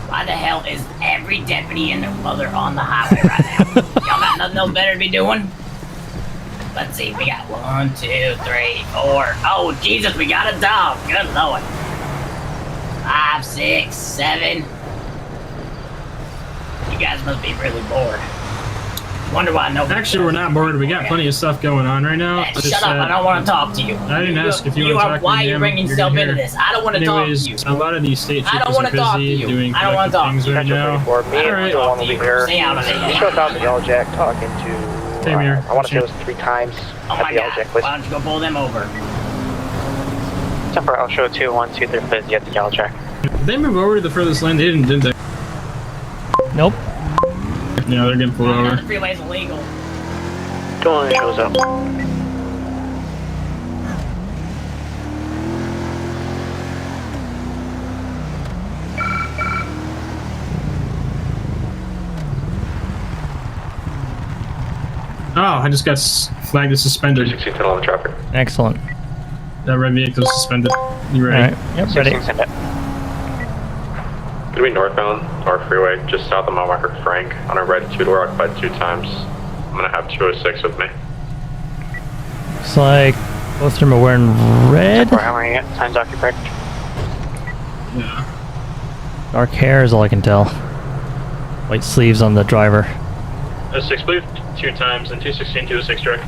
[SPEAKER 15] Why the hell is every deputy and their mother on the highway right now? Y'all got nothing else better to be doing? Let's see, we got 1, 2, 3, 4. Oh, Jesus, we got a dog. Good Lord. 5, 6, 7. You guys must be really bored. Wonder why nobody.
[SPEAKER 2] Actually, we're not bored. We got plenty of stuff going on right now.
[SPEAKER 15] Shut up! I don't want to talk to you.
[SPEAKER 2] I didn't ask if you want to talk to me.
[SPEAKER 15] Why are you bringing yourself into this? I don't want to talk to you.
[SPEAKER 2] A lot of these state
[SPEAKER 15] I don't
[SPEAKER 2] troopers
[SPEAKER 15] want
[SPEAKER 2] are
[SPEAKER 15] to talk to
[SPEAKER 2] busy
[SPEAKER 15] you.
[SPEAKER 2] doing
[SPEAKER 15] I don't want to talk
[SPEAKER 2] things
[SPEAKER 15] to you.
[SPEAKER 2] right now.
[SPEAKER 3] Me and the one will be here.
[SPEAKER 15] Stay out of it.
[SPEAKER 3] He showed up at Yellow Jack talking to.
[SPEAKER 2] Same here.
[SPEAKER 3] I want to say it was 3 times
[SPEAKER 15] Oh
[SPEAKER 3] at
[SPEAKER 15] my
[SPEAKER 3] the Yellow
[SPEAKER 15] God!
[SPEAKER 3] Jack place.
[SPEAKER 15] Why don't you go pull them over?
[SPEAKER 5] Temper, I'll show 2, 1, 2, 3 busy at the Yellow Jack.
[SPEAKER 2] Did they move over to the furthest lane? They didn't, did they?
[SPEAKER 1] Nope.
[SPEAKER 2] No, they're getting pulled over.
[SPEAKER 15] The freeway's illegal.
[SPEAKER 5] Going shows up.
[SPEAKER 2] Oh, I just got flagged as suspended.
[SPEAKER 14] 16 on the traffic.
[SPEAKER 1] Excellent.
[SPEAKER 2] That red vehicle is suspended. You ready?
[SPEAKER 1] All right. Yep, ready.
[SPEAKER 14] Gonna be northbound, our freeway, just south of mile marker Frank, on a red 2-door occupied 2 times. I'm gonna have 206 with me.
[SPEAKER 1] Looks like both of them are wearing red.
[SPEAKER 5] How are you? Signs occupied.
[SPEAKER 2] Yeah.
[SPEAKER 1] Dark hair is all I can tell. White sleeves on the driver.
[SPEAKER 9] 6, please. 2 times and 216, 206 direct.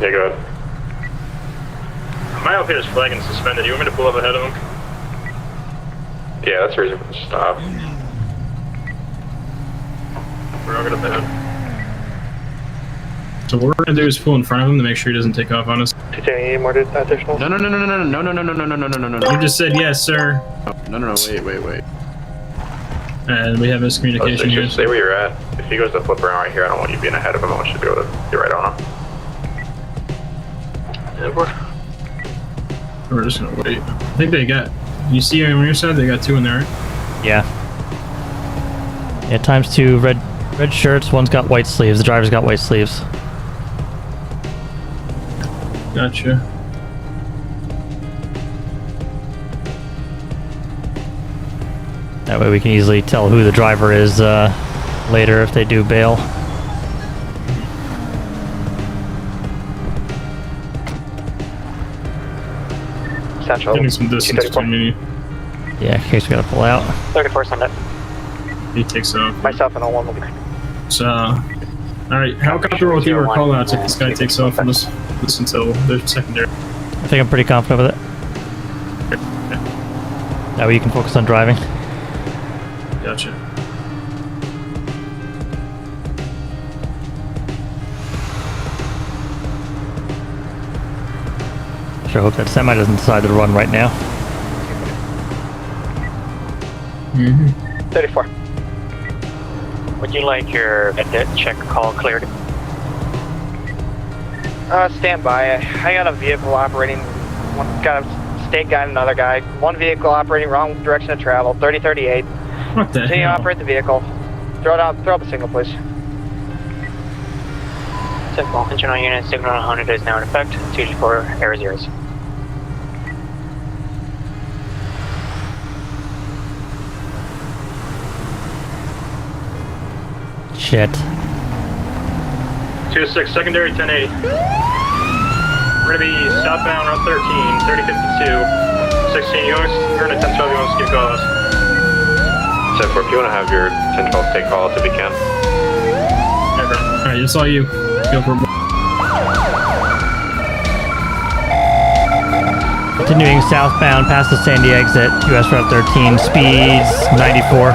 [SPEAKER 14] Yeah, go ahead.
[SPEAKER 9] My elevator's flagging suspended. You want me to pull up ahead of him?
[SPEAKER 14] Yeah, that's the reason for the stop.
[SPEAKER 9] We're all gonna bed.
[SPEAKER 2] So what we're gonna do is pull in front of him to make sure he doesn't take off on us.
[SPEAKER 3] Any more additional?
[SPEAKER 4] No.
[SPEAKER 2] You just said yes, sir.
[SPEAKER 4] No. Wait.
[SPEAKER 2] And we have miscommunication here.
[SPEAKER 14] Just stay where you're at. If he goes to flip around right here, I don't want you being ahead of him. I want you to be able to get right on him.
[SPEAKER 2] We're just gonna wait. I think they got. You see on your side, they got 2 in there. Right?
[SPEAKER 1] Yeah. Yeah, times 2 red shirts. One's got white sleeves. The driver's got white sleeves.
[SPEAKER 2] Gotcha.
[SPEAKER 1] That way we can easily tell who the driver is later if they do bail.
[SPEAKER 3] Central.
[SPEAKER 2] Getting some distance between you.
[SPEAKER 1] Yeah, in case we gotta pull out.
[SPEAKER 3] 34 Sunday.
[SPEAKER 2] He takes off.
[SPEAKER 3] Myself and 01 will be.
[SPEAKER 2] So, alright, how comfortable with your callouts if this guy takes off on us until the secondary?
[SPEAKER 1] I think I'm pretty confident with it. That way you can focus on driving.
[SPEAKER 2] Gotcha.
[SPEAKER 1] Sure hope that semi doesn't decide to run right now.
[SPEAKER 3] 34.
[SPEAKER 5] Would you like your check call cleared?
[SPEAKER 3] Stand by. I got a vehicle operating. One got a state guy and another guy. One vehicle operating wrong direction of travel. 3038.
[SPEAKER 2] What the
[SPEAKER 3] Continue to
[SPEAKER 2] hell?
[SPEAKER 3] operate the vehicle. Throw up a signal, please.
[SPEAKER 5] Simple. Internal unit signal 100 is now in effect. 224 error zeros.
[SPEAKER 1] Shit.
[SPEAKER 9] 2-6, secondary 1080. We're gonna be southbound Route 13, 3052. 16, you're in a 1012, you want to skip calls.
[SPEAKER 14] So if you want to have your 1012 take calls if you can.
[SPEAKER 2] Alright, it's all you. Go for it.
[SPEAKER 1] Continuing southbound past the Sandy exit, US Route 13, speeds 94.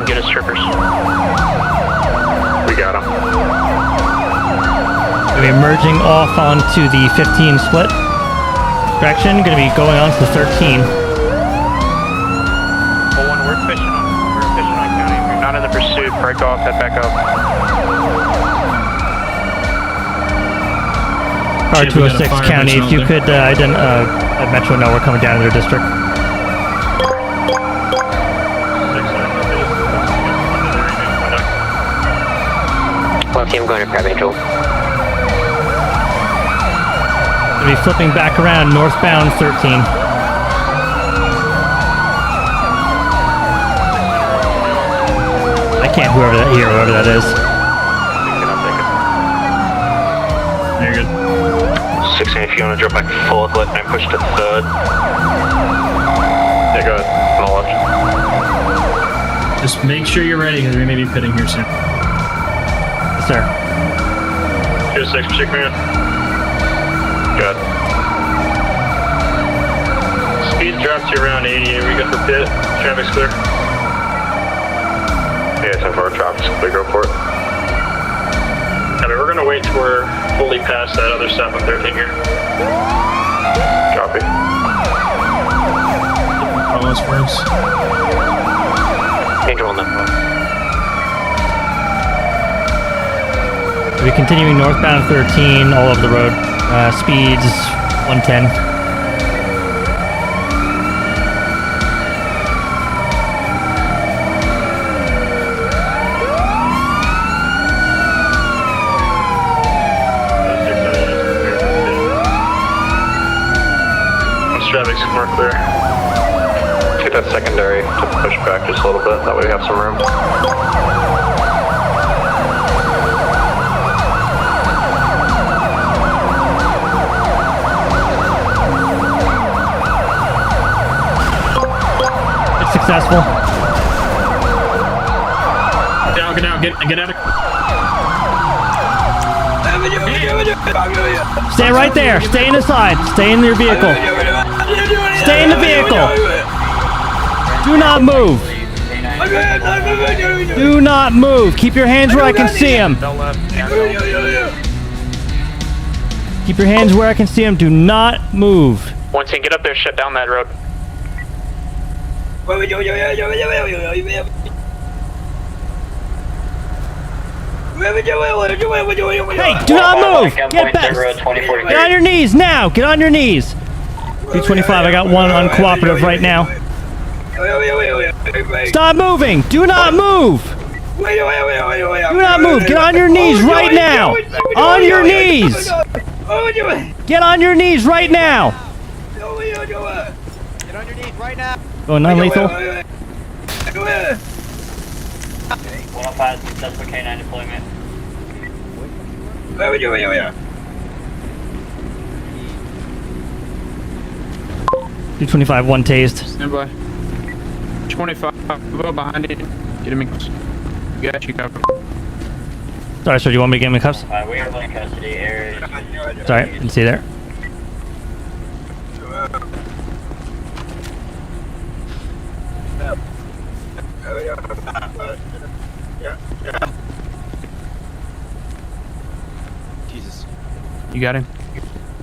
[SPEAKER 5] Get us strippers.
[SPEAKER 14] We got him.
[SPEAKER 1] Gonna be merging off onto the 15 split direction. Gonna be going on to the 13.
[SPEAKER 5] We're fishing on county. We're not in the pursuit. Break off. Head back up.
[SPEAKER 1] Car 206 County, if you could let Metro know we're coming down to their district.
[SPEAKER 5] Team going to Crab Angel.
[SPEAKER 1] Gonna be flipping back around northbound 13. I can't whoever that is.
[SPEAKER 2] You're good.
[SPEAKER 5] 16, if you want to drop back fourth, let me push to third.
[SPEAKER 14] Yeah, go ahead. On the left.
[SPEAKER 2] Just make sure you're ready because we may be pitting here soon.
[SPEAKER 1] Sir.
[SPEAKER 9] 2-6, proceed command.
[SPEAKER 14] Good.
[SPEAKER 9] Speed dropped to around 80. Are we good for pit? Traffic's clear.
[SPEAKER 14] Yeah, 10-4, traffic's clear, go for it.
[SPEAKER 9] We're gonna wait till we're fully past that other stop on 13 here.
[SPEAKER 14] Copy.
[SPEAKER 2] Call us first.
[SPEAKER 5] Angel on that.
[SPEAKER 1] We'll be continuing northbound 13 all over the road. Speeds 110.
[SPEAKER 9] Traffic's more clear.
[SPEAKER 14] Get that secondary to push back just a little bit. That way we have some room.
[SPEAKER 1] It's successful.
[SPEAKER 2] Get out of.
[SPEAKER 1] Stay right there. Stay in the side. Stay in your vehicle. Stay in the vehicle. Do not move. Do not move. Keep your hands where I can see them. Keep your hands where I can see them. Do not move.
[SPEAKER 5] Once you get up there, shut down that road.
[SPEAKER 1] Hey, do not move. Get back. Get on your knees now. Get on your knees. 325, I got one uncooperative right now. Stop moving. Do not move. Do not move. Get on your knees right now. On your knees. Get on your knees right now.
[SPEAKER 16] Get on your knees right now.
[SPEAKER 1] Going non-lethal.
[SPEAKER 17] 105, successful K9 deployment.
[SPEAKER 1] 225, one tased.
[SPEAKER 4] Stand by. 25, behind it. Get him in close. Got you covered.
[SPEAKER 1] Sorry, sir, do you want me to get him in cuffs?
[SPEAKER 17] We are in custody area.
[SPEAKER 1] Sorry, didn't see there.
[SPEAKER 16] Jesus.
[SPEAKER 4] You got him?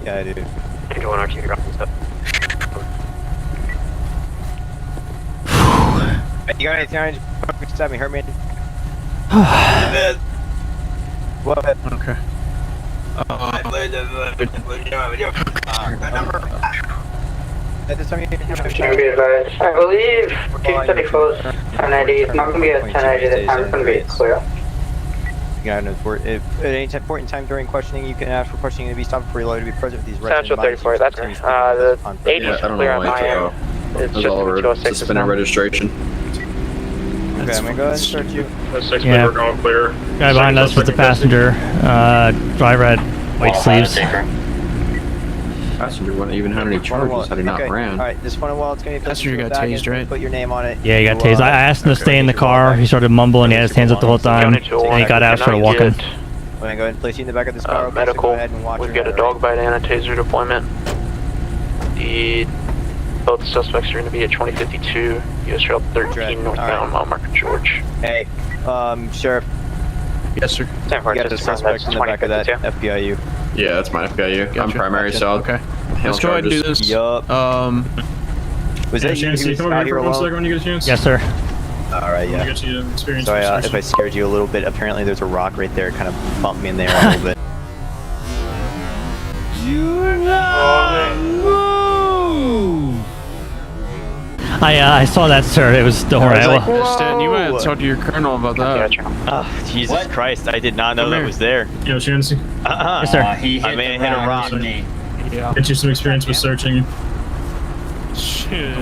[SPEAKER 16] Yeah, I do.
[SPEAKER 5] Angel 1 RT, drop this up.
[SPEAKER 16] You got anything on you? Stab me, hurt me. What?
[SPEAKER 4] Okay.
[SPEAKER 8] Can be advised. I believe Q34's 1080 is not going to be a 1080 this time, it's going to be clear.
[SPEAKER 16] You got an important, at any point in time during questioning, you can ask for questioning to be stopped before you're allowed to be present with these
[SPEAKER 3] Satchel 34, that's correct. The 80 is clear on my end. It's just 206
[SPEAKER 6] suspended registration.
[SPEAKER 16] Okay, I'm gonna go ahead and search you.
[SPEAKER 1] Yeah.
[SPEAKER 9] We're all clear.
[SPEAKER 1] Guy behind us was the passenger. Driver had white sleeves.
[SPEAKER 6] Passenger wouldn't even have any charges had he not ran.
[SPEAKER 16] Alright, this one while it's gonna be
[SPEAKER 4] passenger got tased, right?
[SPEAKER 16] Put your name on it.
[SPEAKER 1] Yeah, he got tased. I asked him to stay in the car. He started mumbling. He had his hands up the whole time. And he got out, started walking.
[SPEAKER 16] I'm gonna go ahead and place you in the back of this car. Okay,
[SPEAKER 5] Medical.
[SPEAKER 16] so go ahead and watch
[SPEAKER 5] We've got a dog bite and a taser deployment. Both suspects are going to be at 2052 US Trail 13 northbound, mile marker George.
[SPEAKER 16] Hey, Sheriff.
[SPEAKER 4] Yes, sir.
[SPEAKER 16] You got the suspect in the back of that FPIU.
[SPEAKER 6] Yeah, that's my FPIU.
[SPEAKER 4] Gotcha.
[SPEAKER 6] I'm primary, so
[SPEAKER 4] okay. Let's go ahead and do this.
[SPEAKER 16] Yup.
[SPEAKER 2] Yeah,
[SPEAKER 16] Was that
[SPEAKER 2] Chance,
[SPEAKER 16] you?
[SPEAKER 2] come over here for 1 second when you get a chance?
[SPEAKER 1] Yes, sir.
[SPEAKER 16] Alright, yeah.
[SPEAKER 2] Get you experience.
[SPEAKER 16] Sorry if I scared you a little bit. Apparently there's a rock right there, kind of bumped me in there a little bit.
[SPEAKER 1] I saw that, sir. It was don't worry.
[SPEAKER 4] Stan, you might have talked to your colonel about that.
[SPEAKER 16] Oh, Jesus Christ! I did not know that was there.
[SPEAKER 2] Yo, Chance.
[SPEAKER 1] Yes, sir.
[SPEAKER 16] I may have hit a rock.
[SPEAKER 4] Yeah.
[SPEAKER 2] Get you some experience with searching.
[SPEAKER 4] Shit.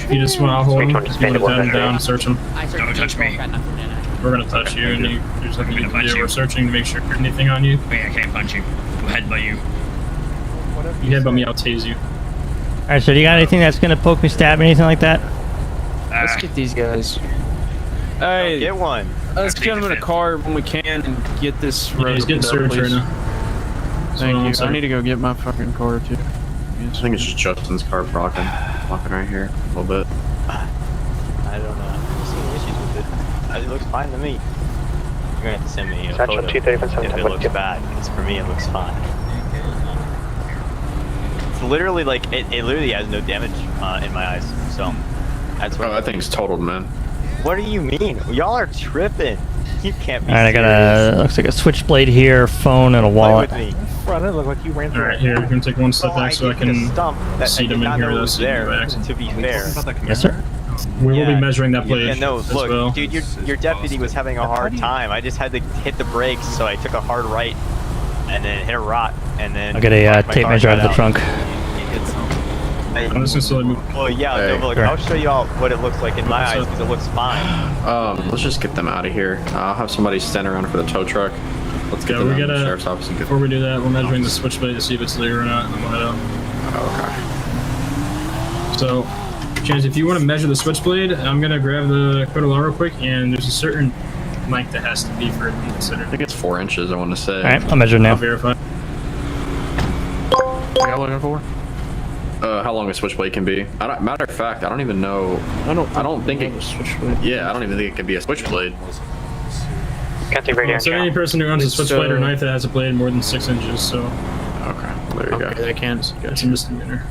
[SPEAKER 2] You just want to hold him. Just want to down, down, search him.
[SPEAKER 17] Don't touch me.
[SPEAKER 2] We're gonna touch you, and there's nothing you can do. We're searching to make sure anything on you.
[SPEAKER 17] Wait, I can't punch you. Go headbutt you.
[SPEAKER 2] You headbutt me, I'll tase you.
[SPEAKER 1] Alright, so do you got anything that's gonna poke me, stab me, anything like that?
[SPEAKER 4] Let's get these guys. Hey,
[SPEAKER 16] get one.
[SPEAKER 4] Let's get them in a car when we can and get this road.
[SPEAKER 2] Yeah, he's getting searched right now.
[SPEAKER 4] Thank you. I need to go get my fucking car too.
[SPEAKER 6] I think it's just Justin's car walking right here a little bit.
[SPEAKER 16] I don't know. I'm seeing issues with it. It looks fine to me. You're gonna have to send me a photo if it looks bad. Because for me, it looks fine. It's literally like it literally has no damage in my eyes. So that's what.
[SPEAKER 6] Oh, that thing's totaled, man.
[SPEAKER 16] What do you mean? Y'all are tripping. You can't be.
[SPEAKER 1] Alright, I got a looks like a switchblade here, phone, and a wallet.
[SPEAKER 16] Play with me. Front, it looked like you ran through.
[SPEAKER 2] Alright, here, you can take one step back so I can see them in here.
[SPEAKER 16] That's there. To be fair.
[SPEAKER 1] Yes, sir.
[SPEAKER 2] We will be measuring that plate.
[SPEAKER 16] Yeah, no,
[SPEAKER 2] as
[SPEAKER 16] look,
[SPEAKER 2] well.
[SPEAKER 16] dude, your deputy was having a hard time. I just had to hit the brakes, so I took a hard right, and then hit a rock, and then.
[SPEAKER 1] I'll get a tape measure out of the trunk.
[SPEAKER 2] I'm just gonna slowly move.
[SPEAKER 16] Well, yeah,
[SPEAKER 6] Hey,
[SPEAKER 16] no, look, I'll show you all what it looks like in my eyes because it looks fine.
[SPEAKER 6] Let's just get them out of here. I'll have somebody stand around for the tow truck. Let's get them out of the sheriff's office and get.
[SPEAKER 2] Before we do that, we're measuring the switchblade to see if it's legal or not, and then we'll head out.
[SPEAKER 6] Okay.
[SPEAKER 2] So, Chance, if you want to measure the switchblade, I'm gonna grab the code alarm real quick, and there's a certain length it has to be for it to be considered.
[SPEAKER 18] I think it's 4 inches, I want to say.
[SPEAKER 1] Alright, I'll measure now.
[SPEAKER 2] I'll verify.
[SPEAKER 4] What y'all looking for?
[SPEAKER 18] How long a switchblade can be. Matter of fact, I don't even know. I don't think it.
[SPEAKER 4] Switchblade.
[SPEAKER 18] Yeah, I don't even think it could be a switchblade.
[SPEAKER 5] Can't take radio.
[SPEAKER 2] So any person who owns a switchblade or knife that has a blade more than 6 inches, so
[SPEAKER 18] Okay, there you go.
[SPEAKER 4] They can.
[SPEAKER 2] it's a misdemeanor.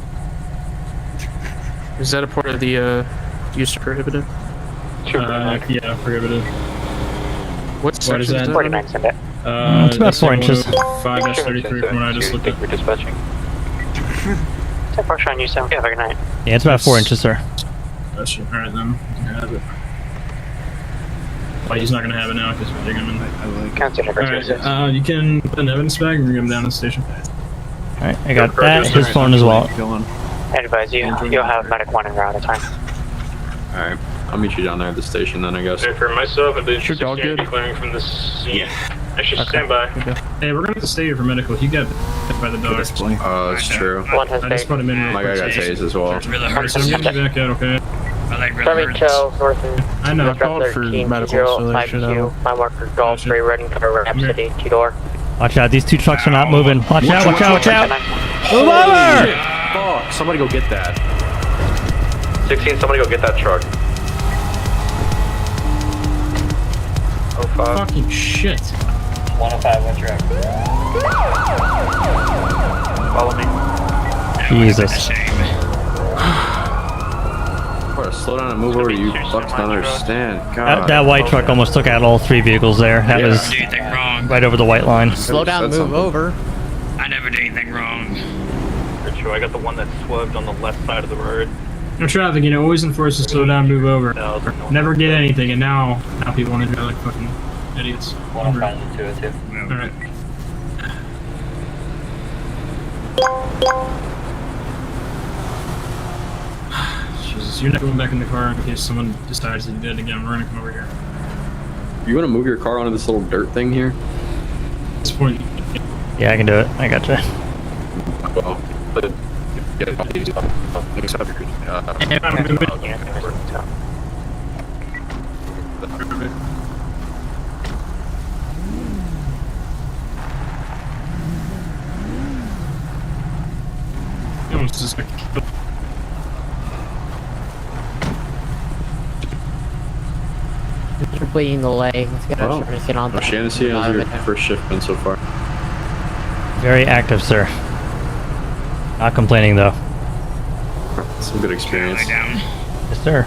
[SPEAKER 4] Is that a part of the use prohibited?
[SPEAKER 2] Yeah, prohibited.
[SPEAKER 4] What
[SPEAKER 2] What is
[SPEAKER 4] section
[SPEAKER 2] that?
[SPEAKER 5] 49 send it.
[SPEAKER 1] It's about 4 inches.
[SPEAKER 2] 5-33 from what I just looked at.
[SPEAKER 5] We're dispatching. 10-4 shine you sound. Yeah, have a good night.
[SPEAKER 1] Yeah, it's about 4 inches, sir.
[SPEAKER 2] Alright then, you can have it. Well, he's not gonna have it now because we're taking him in. Alright, you can put an evidence bag and bring him down to the station.
[SPEAKER 1] Alright, I got that, his phone as well.
[SPEAKER 5] I advise you, you'll have medic 1 en route at a time.
[SPEAKER 18] Alright, I'll meet you down there at the station then, I guess.
[SPEAKER 9] And for myself, I did
[SPEAKER 4] Your dog good?
[SPEAKER 9] clearing from the scene.
[SPEAKER 18] Yeah.
[SPEAKER 9] Actually, stand by.
[SPEAKER 2] Hey, we're gonna have to stay here for medical. He got hit by the dog.
[SPEAKER 18] Oh, that's true.
[SPEAKER 5] One has
[SPEAKER 2] I just put him in real
[SPEAKER 18] My guy
[SPEAKER 2] quick.
[SPEAKER 18] got tased as well.
[SPEAKER 2] Alright, so I'm getting you back out, okay?
[SPEAKER 17] My leg really hurts.
[SPEAKER 5] Charlie North and
[SPEAKER 2] I know.
[SPEAKER 4] I called for medical, so they should have.
[SPEAKER 5] my marker Golf 3, red and cover Rhapsody, 2-door.
[SPEAKER 1] Watch out, these two trucks are not moving. Watch out, watch out, watch out! Move over!
[SPEAKER 18] Fuck, somebody go get that. 16, somebody go get that truck.
[SPEAKER 5] Oh, 5.
[SPEAKER 2] Fucking shit.
[SPEAKER 17] 105, what's your
[SPEAKER 5] Follow me.
[SPEAKER 1] Jesus.
[SPEAKER 18] Slow down and move over, you fucks don't understand. God.
[SPEAKER 1] That white truck almost took out all 3 vehicles there. That
[SPEAKER 18] Yeah.
[SPEAKER 1] was
[SPEAKER 17] Do anything wrong.
[SPEAKER 1] right over the white line.
[SPEAKER 10] Slow down, move over.
[SPEAKER 17] I never did anything wrong.
[SPEAKER 14] I got the one that swerved on the left side of the road.
[SPEAKER 2] No traffic, always enforce to slow down, move over. Never get anything, and now people want to drive like fucking idiots.
[SPEAKER 17] 105 and 202.
[SPEAKER 2] Alright. Jesus, you're not going back in the car in case someone decides to do it again. We're gonna come over here.
[SPEAKER 18] You want to move your car onto this little dirt thing here?
[SPEAKER 2] At this point,
[SPEAKER 1] Yeah, I can do it. I gotcha.
[SPEAKER 18] Well, but
[SPEAKER 2] almost just like
[SPEAKER 19] Completing the leg. Let's get our service get on.
[SPEAKER 18] Shannon, see how's your first shift been so far?
[SPEAKER 1] Very active, sir. Not complaining, though.
[SPEAKER 18] Some good experience.
[SPEAKER 17] Lay down.
[SPEAKER 1] Yes, sir.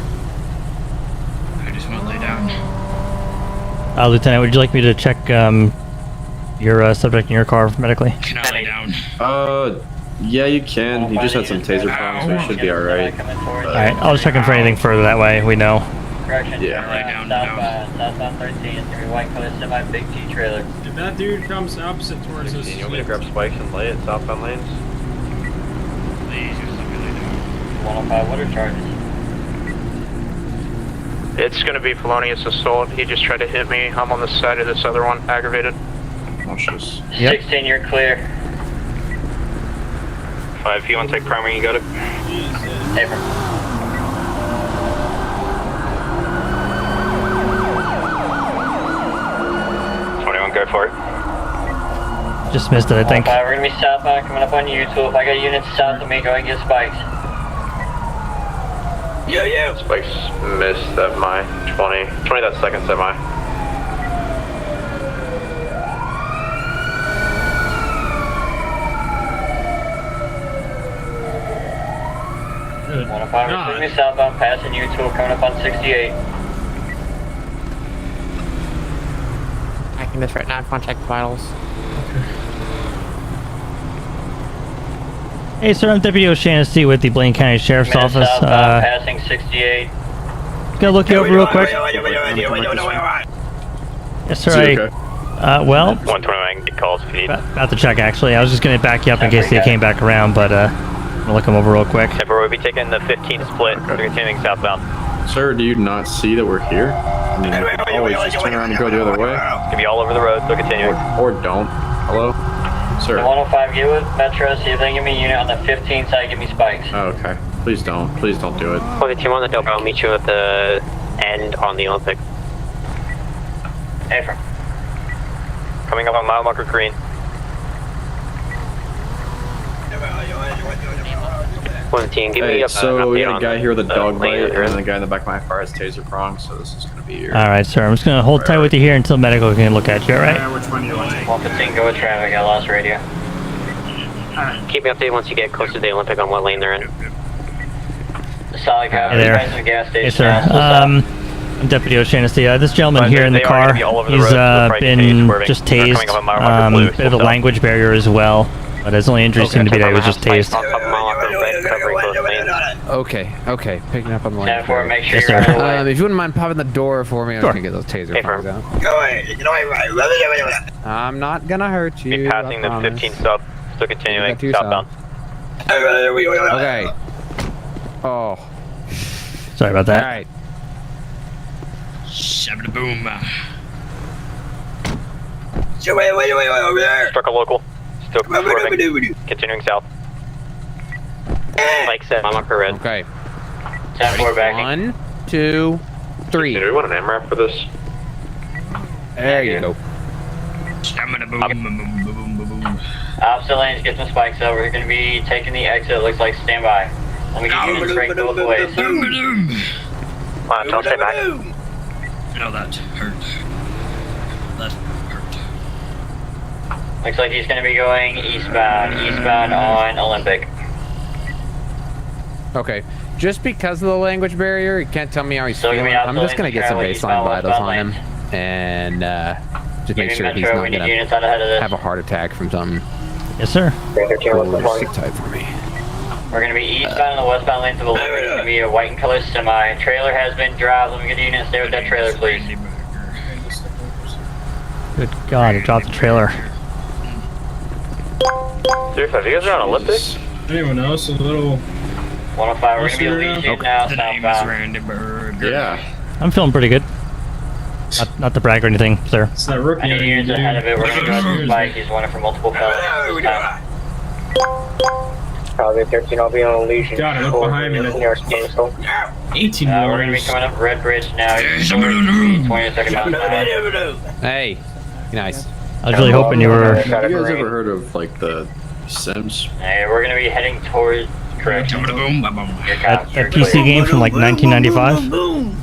[SPEAKER 17] I just want to lay down.
[SPEAKER 1] Lieutenant, would you like me to check your subject in your car medically?
[SPEAKER 17] Can I lay down?
[SPEAKER 18] Yeah, you can. He just had some taser problems, so he should be alright.
[SPEAKER 1] Alright, I'll just check him for anything further that way. We know.
[SPEAKER 17] Correction.
[SPEAKER 18] Yeah.
[SPEAKER 17] Lay down.
[SPEAKER 7] Southbound 13, it's gonna be white color semi big T trailer.
[SPEAKER 2] if that dude comes opposite towards us.
[SPEAKER 14] You want me to grab spikes and lay it southbound lanes?
[SPEAKER 17] Please, just let me lay down.
[SPEAKER 7] 105, what are charges?
[SPEAKER 5] It's gonna be felonious assault. He just tried to hit me. I'm on the side of this other one, aggravated.
[SPEAKER 18] Watch this.
[SPEAKER 1] Yep.
[SPEAKER 7] 16, you're clear.
[SPEAKER 14] 5, if you want to take primary, you got it.
[SPEAKER 7] Paper.
[SPEAKER 14] Go for it.
[SPEAKER 1] Just missed it, I think.
[SPEAKER 7] We're gonna be southbound coming up on you, so if I got units south of me, go ahead and get spikes.
[SPEAKER 14] Yeah.
[SPEAKER 5] Spikes missed at my 20 that second semi.
[SPEAKER 2] Good.
[SPEAKER 7] 105, we're gonna be southbound passing you, two coming up on 68.
[SPEAKER 19] I can miss right now. Contact vitals.
[SPEAKER 1] Hey, sir, I'm Deputy O'Shaughnessy with the Blaine County Sheriff's
[SPEAKER 7] Minutes
[SPEAKER 1] Office.
[SPEAKER 7] southbound passing 68.
[SPEAKER 1] Gonna look you over real quick. Yes, sir. Well,
[SPEAKER 14] 129, get calls if you need.
[SPEAKER 1] about to check actually. I was just gonna back you up in case they came back around, but I'm gonna look them over real quick.
[SPEAKER 5] We'll be taking the 15 split. We're continuing southbound.
[SPEAKER 18] Sir, do you not see that we're here? I mean, you can always just turn around and go the other way.
[SPEAKER 5] It's gonna be all over the road, so continuing.
[SPEAKER 18] Or don't. Hello? Sir.
[SPEAKER 7] 105, get with Metro, see if they can give me a unit on the 15 side, give me spikes.
[SPEAKER 18] Oh, okay. Please don't. Please don't do it.
[SPEAKER 5] Okay, team on the dope. I'll meet you at the end on the Olympic. Affirm. Coming up on mile marker green. Give me
[SPEAKER 18] Hey, so we got a guy here with a dog bite, and then the guy in the back of my car has taser prong, so this is gonna be your...
[SPEAKER 1] Alright, sir. I'm just gonna hold tight with you here until medical can look at you, alright?
[SPEAKER 2] Which one do you want to take?
[SPEAKER 5] 115, go with traffic, I lost radio. Keep me updated once you get close to the Olympic on what lane they're in. Solid copy.
[SPEAKER 1] Hey there.
[SPEAKER 5] Gas station.
[SPEAKER 1] Yes, sir. I'm Deputy O'Shaughnessy. This gentleman here in the car, he's been just tased. Bit of a language barrier as well, but his only injury seemed to be that he was just tased.
[SPEAKER 20] Okay, picking up on the line.
[SPEAKER 1] Yes, sir.
[SPEAKER 20] If you wouldn't mind popping the door for me, I'm
[SPEAKER 1] Sure.
[SPEAKER 20] gonna get those taser prongs out. I'm not gonna hurt you.
[SPEAKER 5] Be passing the 15 stop, still continuing southbound.
[SPEAKER 20] Okay. Oh.
[SPEAKER 1] Sorry about that.
[SPEAKER 20] Alright.
[SPEAKER 17] Shabba boom.
[SPEAKER 5] Struck a local. Still swerving. Continuing south. Like 7, I'm up for red.
[SPEAKER 20] Okay.
[SPEAKER 5] 10-4 backing.
[SPEAKER 20] 1, 2, 3.
[SPEAKER 14] Do we want an MRAP for this?
[SPEAKER 20] There you go.
[SPEAKER 17] Shabba boom, boom, boom, boom, boom.
[SPEAKER 5] Opposite lanes, get some spikes out. We're gonna be taking the exit. Looks like standby. Let me get you straight both ways. Don't stay back.
[SPEAKER 17] No, that hurt. That hurt.
[SPEAKER 5] Looks like he's gonna be going eastbound on Olympic.
[SPEAKER 20] Okay. Just because of the language barrier, you can't tell me how he's
[SPEAKER 5] So
[SPEAKER 20] feeling. I'm just gonna get some baseline
[SPEAKER 5] eastbound,
[SPEAKER 20] vitals on
[SPEAKER 5] westbound
[SPEAKER 20] him and just make
[SPEAKER 5] Give me
[SPEAKER 20] sure he's
[SPEAKER 5] Metro,
[SPEAKER 20] not
[SPEAKER 5] we need
[SPEAKER 20] gonna
[SPEAKER 5] units out ahead of this.
[SPEAKER 20] have a heart attack from something.
[SPEAKER 1] Yes, sir.
[SPEAKER 20] Cool. Sit tight for me.
[SPEAKER 5] We're going to be eastbound in the westbound lanes of Olympic. It's going to be a white and color semi. Trailer has been dropped. Let me get a unit. Stay with that trailer, please.
[SPEAKER 1] Good God, I dropped the trailer.
[SPEAKER 5] 35, you guys are on Olympic?
[SPEAKER 2] Anyone else? A little...
[SPEAKER 5] 105, we're going to be leaving now, southbound.
[SPEAKER 18] Yeah.
[SPEAKER 1] I'm feeling pretty good. Not to brag or anything, sir.
[SPEAKER 2] It's that rookie.
[SPEAKER 5] I need units ahead of it. We're going to go to Spike. He's running for multiple felons. Probably 13, I'll be on a leash.
[SPEAKER 2] Got it, look behind me.
[SPEAKER 5] 18
[SPEAKER 2] more.
[SPEAKER 5] we're going to be coming up Red Bridge now. 20-second mountain.
[SPEAKER 20] Hey. Nice.
[SPEAKER 1] I was really hoping you were...
[SPEAKER 18] Have you guys ever heard of, like, the Sims?
[SPEAKER 5] Hey, we're going to be heading towards... Correct.
[SPEAKER 1] That PC game from like 1995?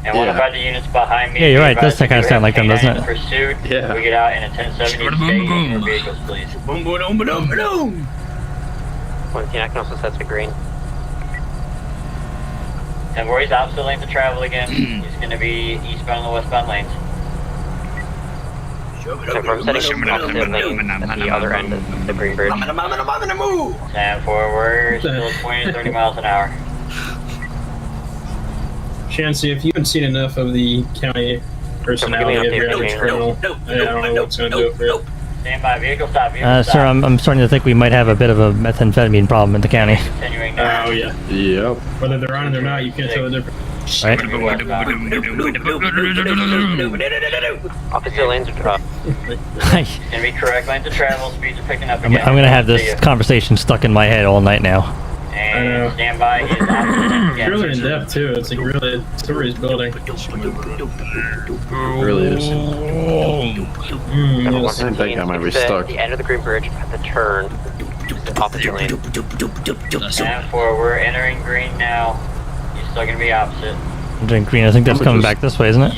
[SPEAKER 5] And one of the units behind me.
[SPEAKER 1] Yeah, you're right. It does kind of sound like them, doesn't it?
[SPEAKER 5] Pursuit.
[SPEAKER 18] Yeah.
[SPEAKER 5] We get out in a 1070. Stay in your vehicles, please.
[SPEAKER 17] Boom, boom, boom, boom, boom.
[SPEAKER 5] 110, I can also set the green. And where he's opposite lane to travel again. He's going to be eastbound on the westbound lanes. Confirm setting opposite lane at the other end of the green bridge. 10-4, we're still 20 to 30 miles an hour.
[SPEAKER 2] Chancey, if you haven't seen enough of the county personality of your average criminal, I don't know what's going to do it for you.
[SPEAKER 5] Stand by, vehicle stop, vehicle stop.
[SPEAKER 1] Sir, I'm starting to think we might have a bit of a methamphetamine problem in the county.
[SPEAKER 5] Continuing now.
[SPEAKER 2] Oh, yeah.
[SPEAKER 18] Yep.
[SPEAKER 2] Whether they're on it or not, you can't tell the difference.
[SPEAKER 1] Right?
[SPEAKER 5] Opposite lanes are dropped. Gonna be correct lanes of travel, speeds are picking up
[SPEAKER 1] I'm
[SPEAKER 5] again.
[SPEAKER 1] going to have this conversation stuck in my head all night now.
[SPEAKER 5] And stand by, he is opposite
[SPEAKER 2] It's really in depth, too. It's like really, the story is building.
[SPEAKER 18] It really is. I think I might be stuck.
[SPEAKER 5] The end of the green bridge at the turn. Opposite lane. 10-4, we're entering green now. He's still gonna be opposite.
[SPEAKER 1] Entering green, I think that's coming back this way, isn't it?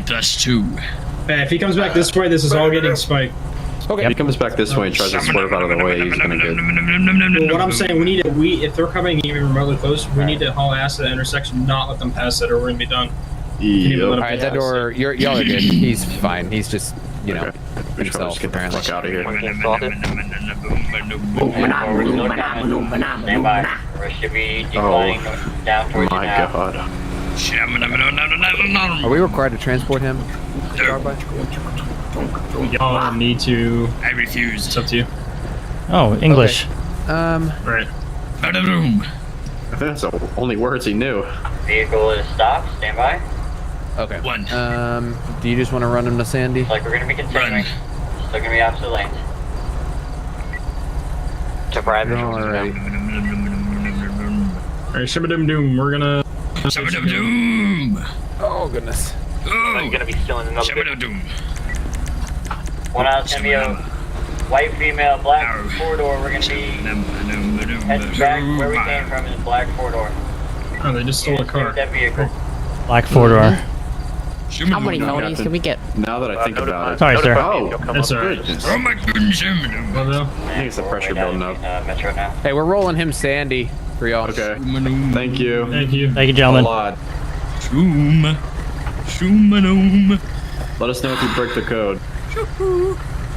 [SPEAKER 17] +2.
[SPEAKER 2] Hey, if he comes back this way, this is all getting spiked.
[SPEAKER 18] Okay. If he comes back this way and tries to swerve out of the way, he's gonna get...
[SPEAKER 2] Well, what I'm saying, we need to, if they're coming even remotely close, we need to haul ass to the intersection, not let them pass it, or we're gonna be done.
[SPEAKER 18] Yep.
[SPEAKER 20] Alright, that door, y'all are good. He's fine. He's just, you know, himself,
[SPEAKER 18] just get the fuck out of here.
[SPEAKER 5] Stand by. We should be declining down towards
[SPEAKER 18] my
[SPEAKER 5] you now.
[SPEAKER 18] God.
[SPEAKER 20] Are we required to transport him?
[SPEAKER 2] Y'all need to...
[SPEAKER 17] I refuse.
[SPEAKER 2] It's up to you.
[SPEAKER 1] Oh, English.
[SPEAKER 2] Right.
[SPEAKER 17] Out of room.
[SPEAKER 18] I think that's the only words he knew.
[SPEAKER 5] Vehicle is stopped. Stand by.
[SPEAKER 20] Okay.
[SPEAKER 17] 1.
[SPEAKER 20] Do you just want to run him to Sandy?
[SPEAKER 5] Like we're gonna be continuing. Still gonna be opposite lanes.
[SPEAKER 20] Alright.
[SPEAKER 2] Alright, Shibba-dum-doom, we're gonna...
[SPEAKER 17] Shibba-dum-doom.
[SPEAKER 20] Oh, goodness.
[SPEAKER 17] I'm gonna be stealing another bit.
[SPEAKER 21] One out, Timio. White female, black corridor. We're gonna be heading back where we came from in the black corridor.
[SPEAKER 2] Oh, they just stole a car.
[SPEAKER 21] That vehicle.
[SPEAKER 1] Black four-door.
[SPEAKER 19] How many phonies can we get?
[SPEAKER 18] Now that I think about it.
[SPEAKER 1] Sorry, sir.
[SPEAKER 18] Oh,
[SPEAKER 2] That's alright.
[SPEAKER 17] Oh my goodness.
[SPEAKER 2] Well, though.
[SPEAKER 18] I think it's the pressure building up.
[SPEAKER 21] Metro now.
[SPEAKER 20] Hey, we're rolling him Sandy for y'all.
[SPEAKER 18] Okay. Thank you.
[SPEAKER 2] Thank you.
[SPEAKER 1] Thank you, gentlemen.
[SPEAKER 18] A lot.
[SPEAKER 17] Shoom. Shoom-a-noom.
[SPEAKER 18] Let us know if you break the code.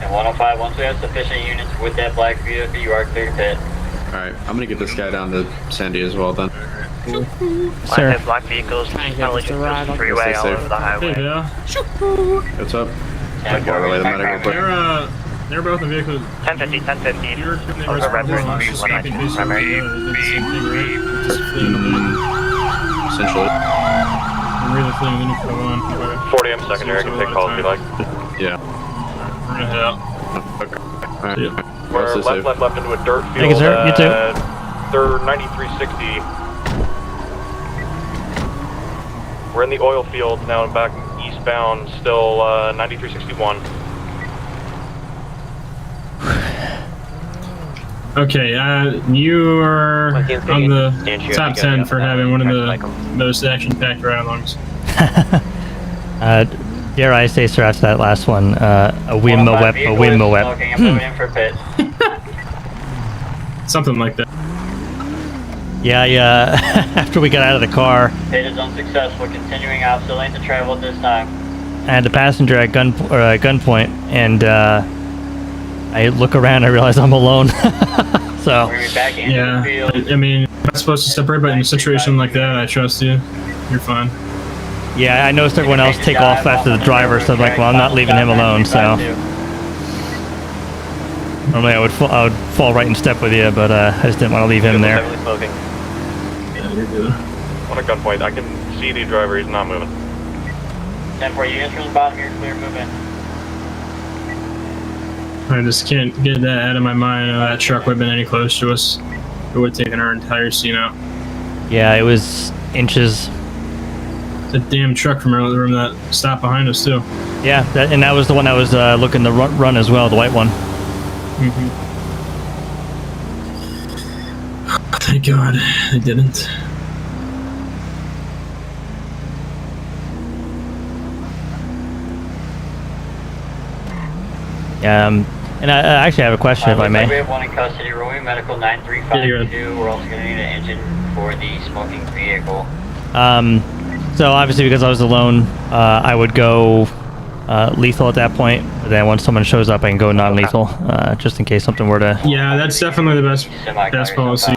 [SPEAKER 21] And 105, once we have sufficient units with that black vehicle, you are clear to pit.
[SPEAKER 18] Alright, I'm gonna get this guy down to Sandy as well then.
[SPEAKER 1] Sir.
[SPEAKER 21] Black vehicles, probably just goes the freeway
[SPEAKER 18] Stay
[SPEAKER 21] all
[SPEAKER 18] safe.
[SPEAKER 21] over the highway.
[SPEAKER 2] Hey, yeah.
[SPEAKER 18] What's up? I gotta relay the medic real quick.
[SPEAKER 2] They're both in vehicles.
[SPEAKER 21] 1050, 1050.
[SPEAKER 2] You're
[SPEAKER 21] Over reference, primary.
[SPEAKER 18] Essentially.
[SPEAKER 2] I'm really feeling the new for one.
[SPEAKER 14] 40, I'm secondary. I can take calls if you like.
[SPEAKER 18] Yeah.
[SPEAKER 2] We're gonna head out.
[SPEAKER 18] Okay. Alright.
[SPEAKER 14] We're
[SPEAKER 18] Stay safe.
[SPEAKER 14] left into a dirt field.
[SPEAKER 1] Thank you, sir. You too.
[SPEAKER 14] They're 9360. We're in the oil field now and back eastbound, still 9361.
[SPEAKER 2] Okay, you are on the top 10 for having one of the most action-packed ride-alongs.
[SPEAKER 1] Dare I say, sir, after that last one, a Wimmo Web, a Wimmo Web.
[SPEAKER 21] I'm moving in for pit.
[SPEAKER 2] Something like that.
[SPEAKER 1] Yeah, after we got out of the car,
[SPEAKER 21] Pit is unsuccessful, continuing opposite lane to travel at this time.
[SPEAKER 1] I had the passenger at gunpoint, and I look around, I realize I'm alone. So,
[SPEAKER 21] We're gonna be back into
[SPEAKER 2] Yeah,
[SPEAKER 21] the field.
[SPEAKER 2] I mean, I'm not supposed to step right, but in a situation like that, I trust you. You're fine.
[SPEAKER 1] yeah, I noticed everyone else take off after the driver, so I'm like, well, I'm not leaving him alone, so. Normally I would fall right in step with you, but I just didn't want to leave him there.
[SPEAKER 14] Heavily smoking.
[SPEAKER 2] Yeah, you're good.
[SPEAKER 14] On a gunpoint, I can see the driver, he's not moving.
[SPEAKER 21] 10-4 units from the bottom, you're clear, move in.
[SPEAKER 2] I just can't get that out of my mind. That truck would have been any close to us. It would have taken our entire scene out.
[SPEAKER 1] Yeah, it was inches.
[SPEAKER 2] The damn truck from earlier room that stopped behind us, too.
[SPEAKER 1] Yeah, and that was the one I was looking to run as well, the white one.
[SPEAKER 2] Thank God they didn't.
[SPEAKER 1] And I actually have a question, if I
[SPEAKER 21] We
[SPEAKER 1] may.
[SPEAKER 21] have one in custody, rolling medical 93522. We're also gonna need an engine for the smoking vehicle.
[SPEAKER 1] So obviously because I was alone, I would go lethal at that point. But then once someone shows up, I can go non-lethal, just in case something were to.
[SPEAKER 2] Yeah, that's definitely the best policy.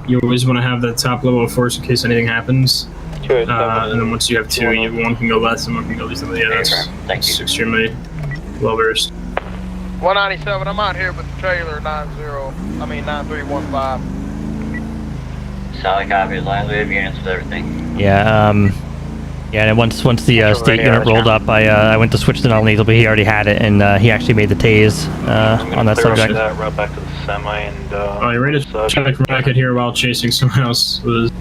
[SPEAKER 2] You always want to have that top level of force in case anything happens. And then once you have two, one can go less and one can go lethal. Yeah, that's extremely well versed.
[SPEAKER 22] 197, I'm out here with the trailer 9315.
[SPEAKER 21] Solid copy, as long as we have units with everything.
[SPEAKER 1] Yeah, and once the state unit rolled up, I went to switch to non-lethal, but he already had it, and he actually made the tase on that subject.
[SPEAKER 14] Route back to the semi and
[SPEAKER 2] your rate of check from back here while chasing someone else was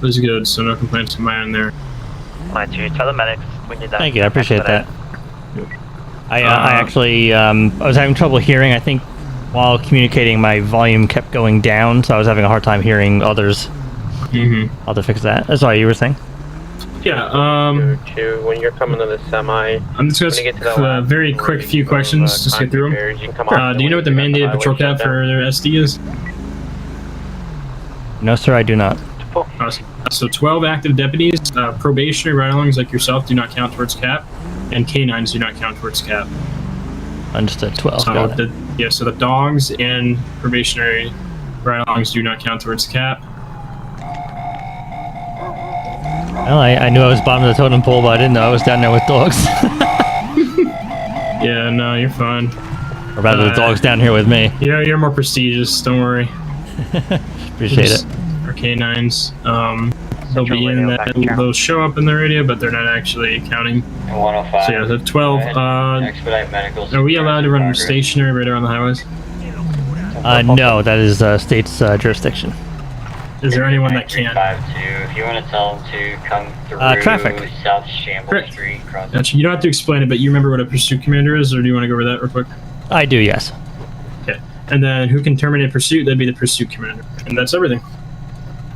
[SPEAKER 2] good, so no complaints on my end there.
[SPEAKER 21] My two telematics, we need that.
[SPEAKER 1] Thank you, I appreciate that. I actually I was having trouble hearing. I think while communicating, my volume kept going down, so I was having a hard time hearing others. I'll have to fix that. Sorry, you were saying?
[SPEAKER 2] Yeah,
[SPEAKER 5] when you're coming to the semi,
[SPEAKER 2] I'm just going to very quick few questions, just get through them. Do you know what the mandated patrol cap for their SD is?
[SPEAKER 1] No, sir, I do not.
[SPEAKER 2] Awesome. So 12 active deputies, probationary ride-alongs like yourself do not count towards cap, and canines do not count towards cap.
[SPEAKER 1] Understood. 12.
[SPEAKER 2] So
[SPEAKER 1] Got it.
[SPEAKER 2] so the dogs and probationary ride-alongs do not count towards cap.
[SPEAKER 1] Well, I knew I was bottom of the totem pole, but I didn't know I was down there with dogs.
[SPEAKER 2] Yeah, no, you're fine.
[SPEAKER 1] Or rather, the dog's down here with me.
[SPEAKER 2] Yeah, you're more prestigious. Don't worry.
[SPEAKER 1] Appreciate it.
[SPEAKER 2] Our canines, they'll be in that. They'll show up in the radio, but they're not actually counting.
[SPEAKER 21] 105.
[SPEAKER 2] So yeah, the 12.
[SPEAKER 21] Expedite medicals.
[SPEAKER 2] Are we allowed to run stationary radar on the highways?
[SPEAKER 1] No, that is state's jurisdiction.
[SPEAKER 2] Is there anyone that can?
[SPEAKER 21] 5352. If you want to tell them to come through
[SPEAKER 1] traffic.
[SPEAKER 21] South Shambles Street.
[SPEAKER 2] Gotcha. You don't have to explain it, but you remember what a pursuit commander is, or do you want to go over that real quick?
[SPEAKER 1] I do, yes.
[SPEAKER 2] Okay. And then who can terminate pursuit? That'd be the pursuit commander. And that's everything.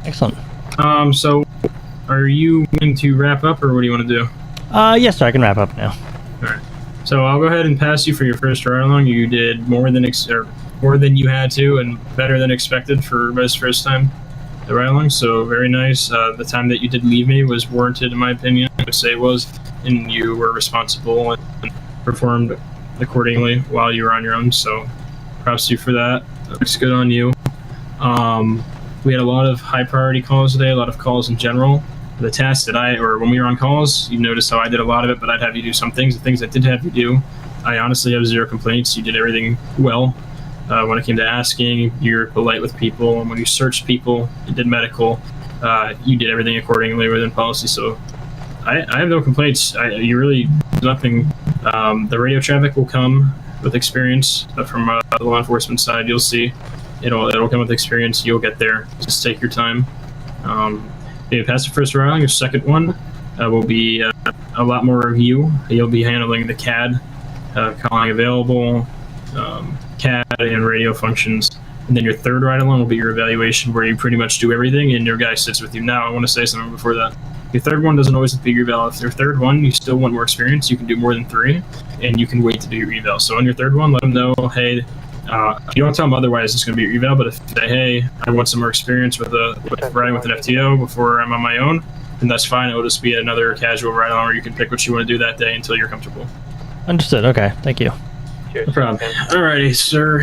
[SPEAKER 1] Excellent.
[SPEAKER 2] So are you willing to wrap up, or what do you want to do?
[SPEAKER 1] Yes, sir, I can wrap up now.
[SPEAKER 2] Alright. So I'll go ahead and pass you for your first ride along. You did more than you had to, and better than expected for most first time the ride along. So very nice. The time that you did leave me was warranted, in my opinion. I would say it was, and you were responsible and performed accordingly while you were on your own. So props to you for that. That looks good on you. We had a lot of high priority calls today, a lot of calls in general. The tasks that when we were on calls, you noticed how I did a lot of it, but I'd have you do some things. The things I did have you do, I honestly have zero complaints. You did everything well. When it came to asking, you're polite with people. And when you searched people, you did medical, you did everything accordingly within policy. So I have no complaints. You really, nothing. The radio traffic will come with experience, but from the law enforcement side, you'll see. It'll come with experience. You'll get there. Just take your time. You pass the first round. Your second one will be a lot more review. You'll be handling the CAD, calling available, CAD and radio functions. And then your third ride along will be your evaluation, where you pretty much do everything and your guy sits with you. Now, I want to say something before that. Your third one doesn't always have to be your eval. If your third one, you still want more experience, you can do more than 3, and you can wait to do your eval. So on your third one, let them know, hey, you don't tell them otherwise it's going to be your eval, but if you say, hey, I want some more experience with riding with an FTO before I'm on my own, then that's fine. It'll just be another casual ride along where you can pick what you want to do that day until you're comfortable.
[SPEAKER 1] Understood. Okay. Thank you.
[SPEAKER 2] No problem. Alrighty, sir.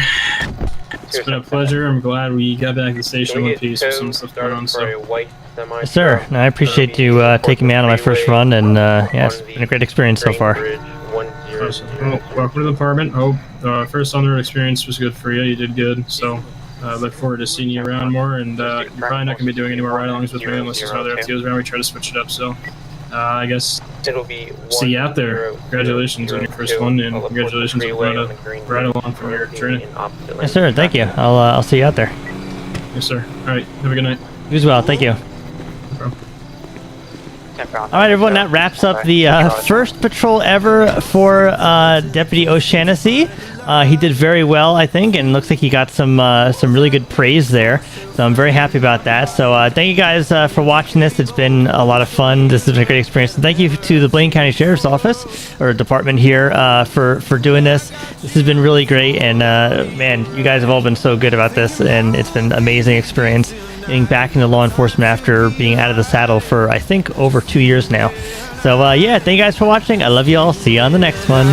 [SPEAKER 2] It's been a pleasure. I'm glad we got back to the station in one piece with some stuff going on. So.
[SPEAKER 1] Yes, sir. No, I appreciate you taking me out on my first run, and yeah, it's been a great experience so far.
[SPEAKER 2] Awesome. Well, welcome to the department. Hope first on-the-road experience was good for you. You did good. So look forward to seeing you around more. And you're probably not going to be doing any more ride-alongs with me unless there's other FTOs around. We try to switch it up. So I guess see you out there. Congratulations on your first one, and congratulations on going to ride along from your training.
[SPEAKER 1] Yes, sir. Thank you. I'll see you out there.
[SPEAKER 2] Yes, sir. All right. Have a good night.
[SPEAKER 1] You as well. Thank you. All right, everyone, that wraps up the first patrol ever for Deputy O'Shaughnessy. He did very well, I think, and looks like he got some really good praise there. So I'm very happy about that. So thank you guys for watching this. It's been a lot of fun. This has been a great experience. And thank you to the Blaine County Sheriff's Office or department here for doing this. This has been really great, and man, you guys have all been so good about this, and it's been an amazing experience getting back into law enforcement after being out of the saddle for, I think, over 2 years now. So yeah, thank you guys for watching. I love you all. See you on the next one.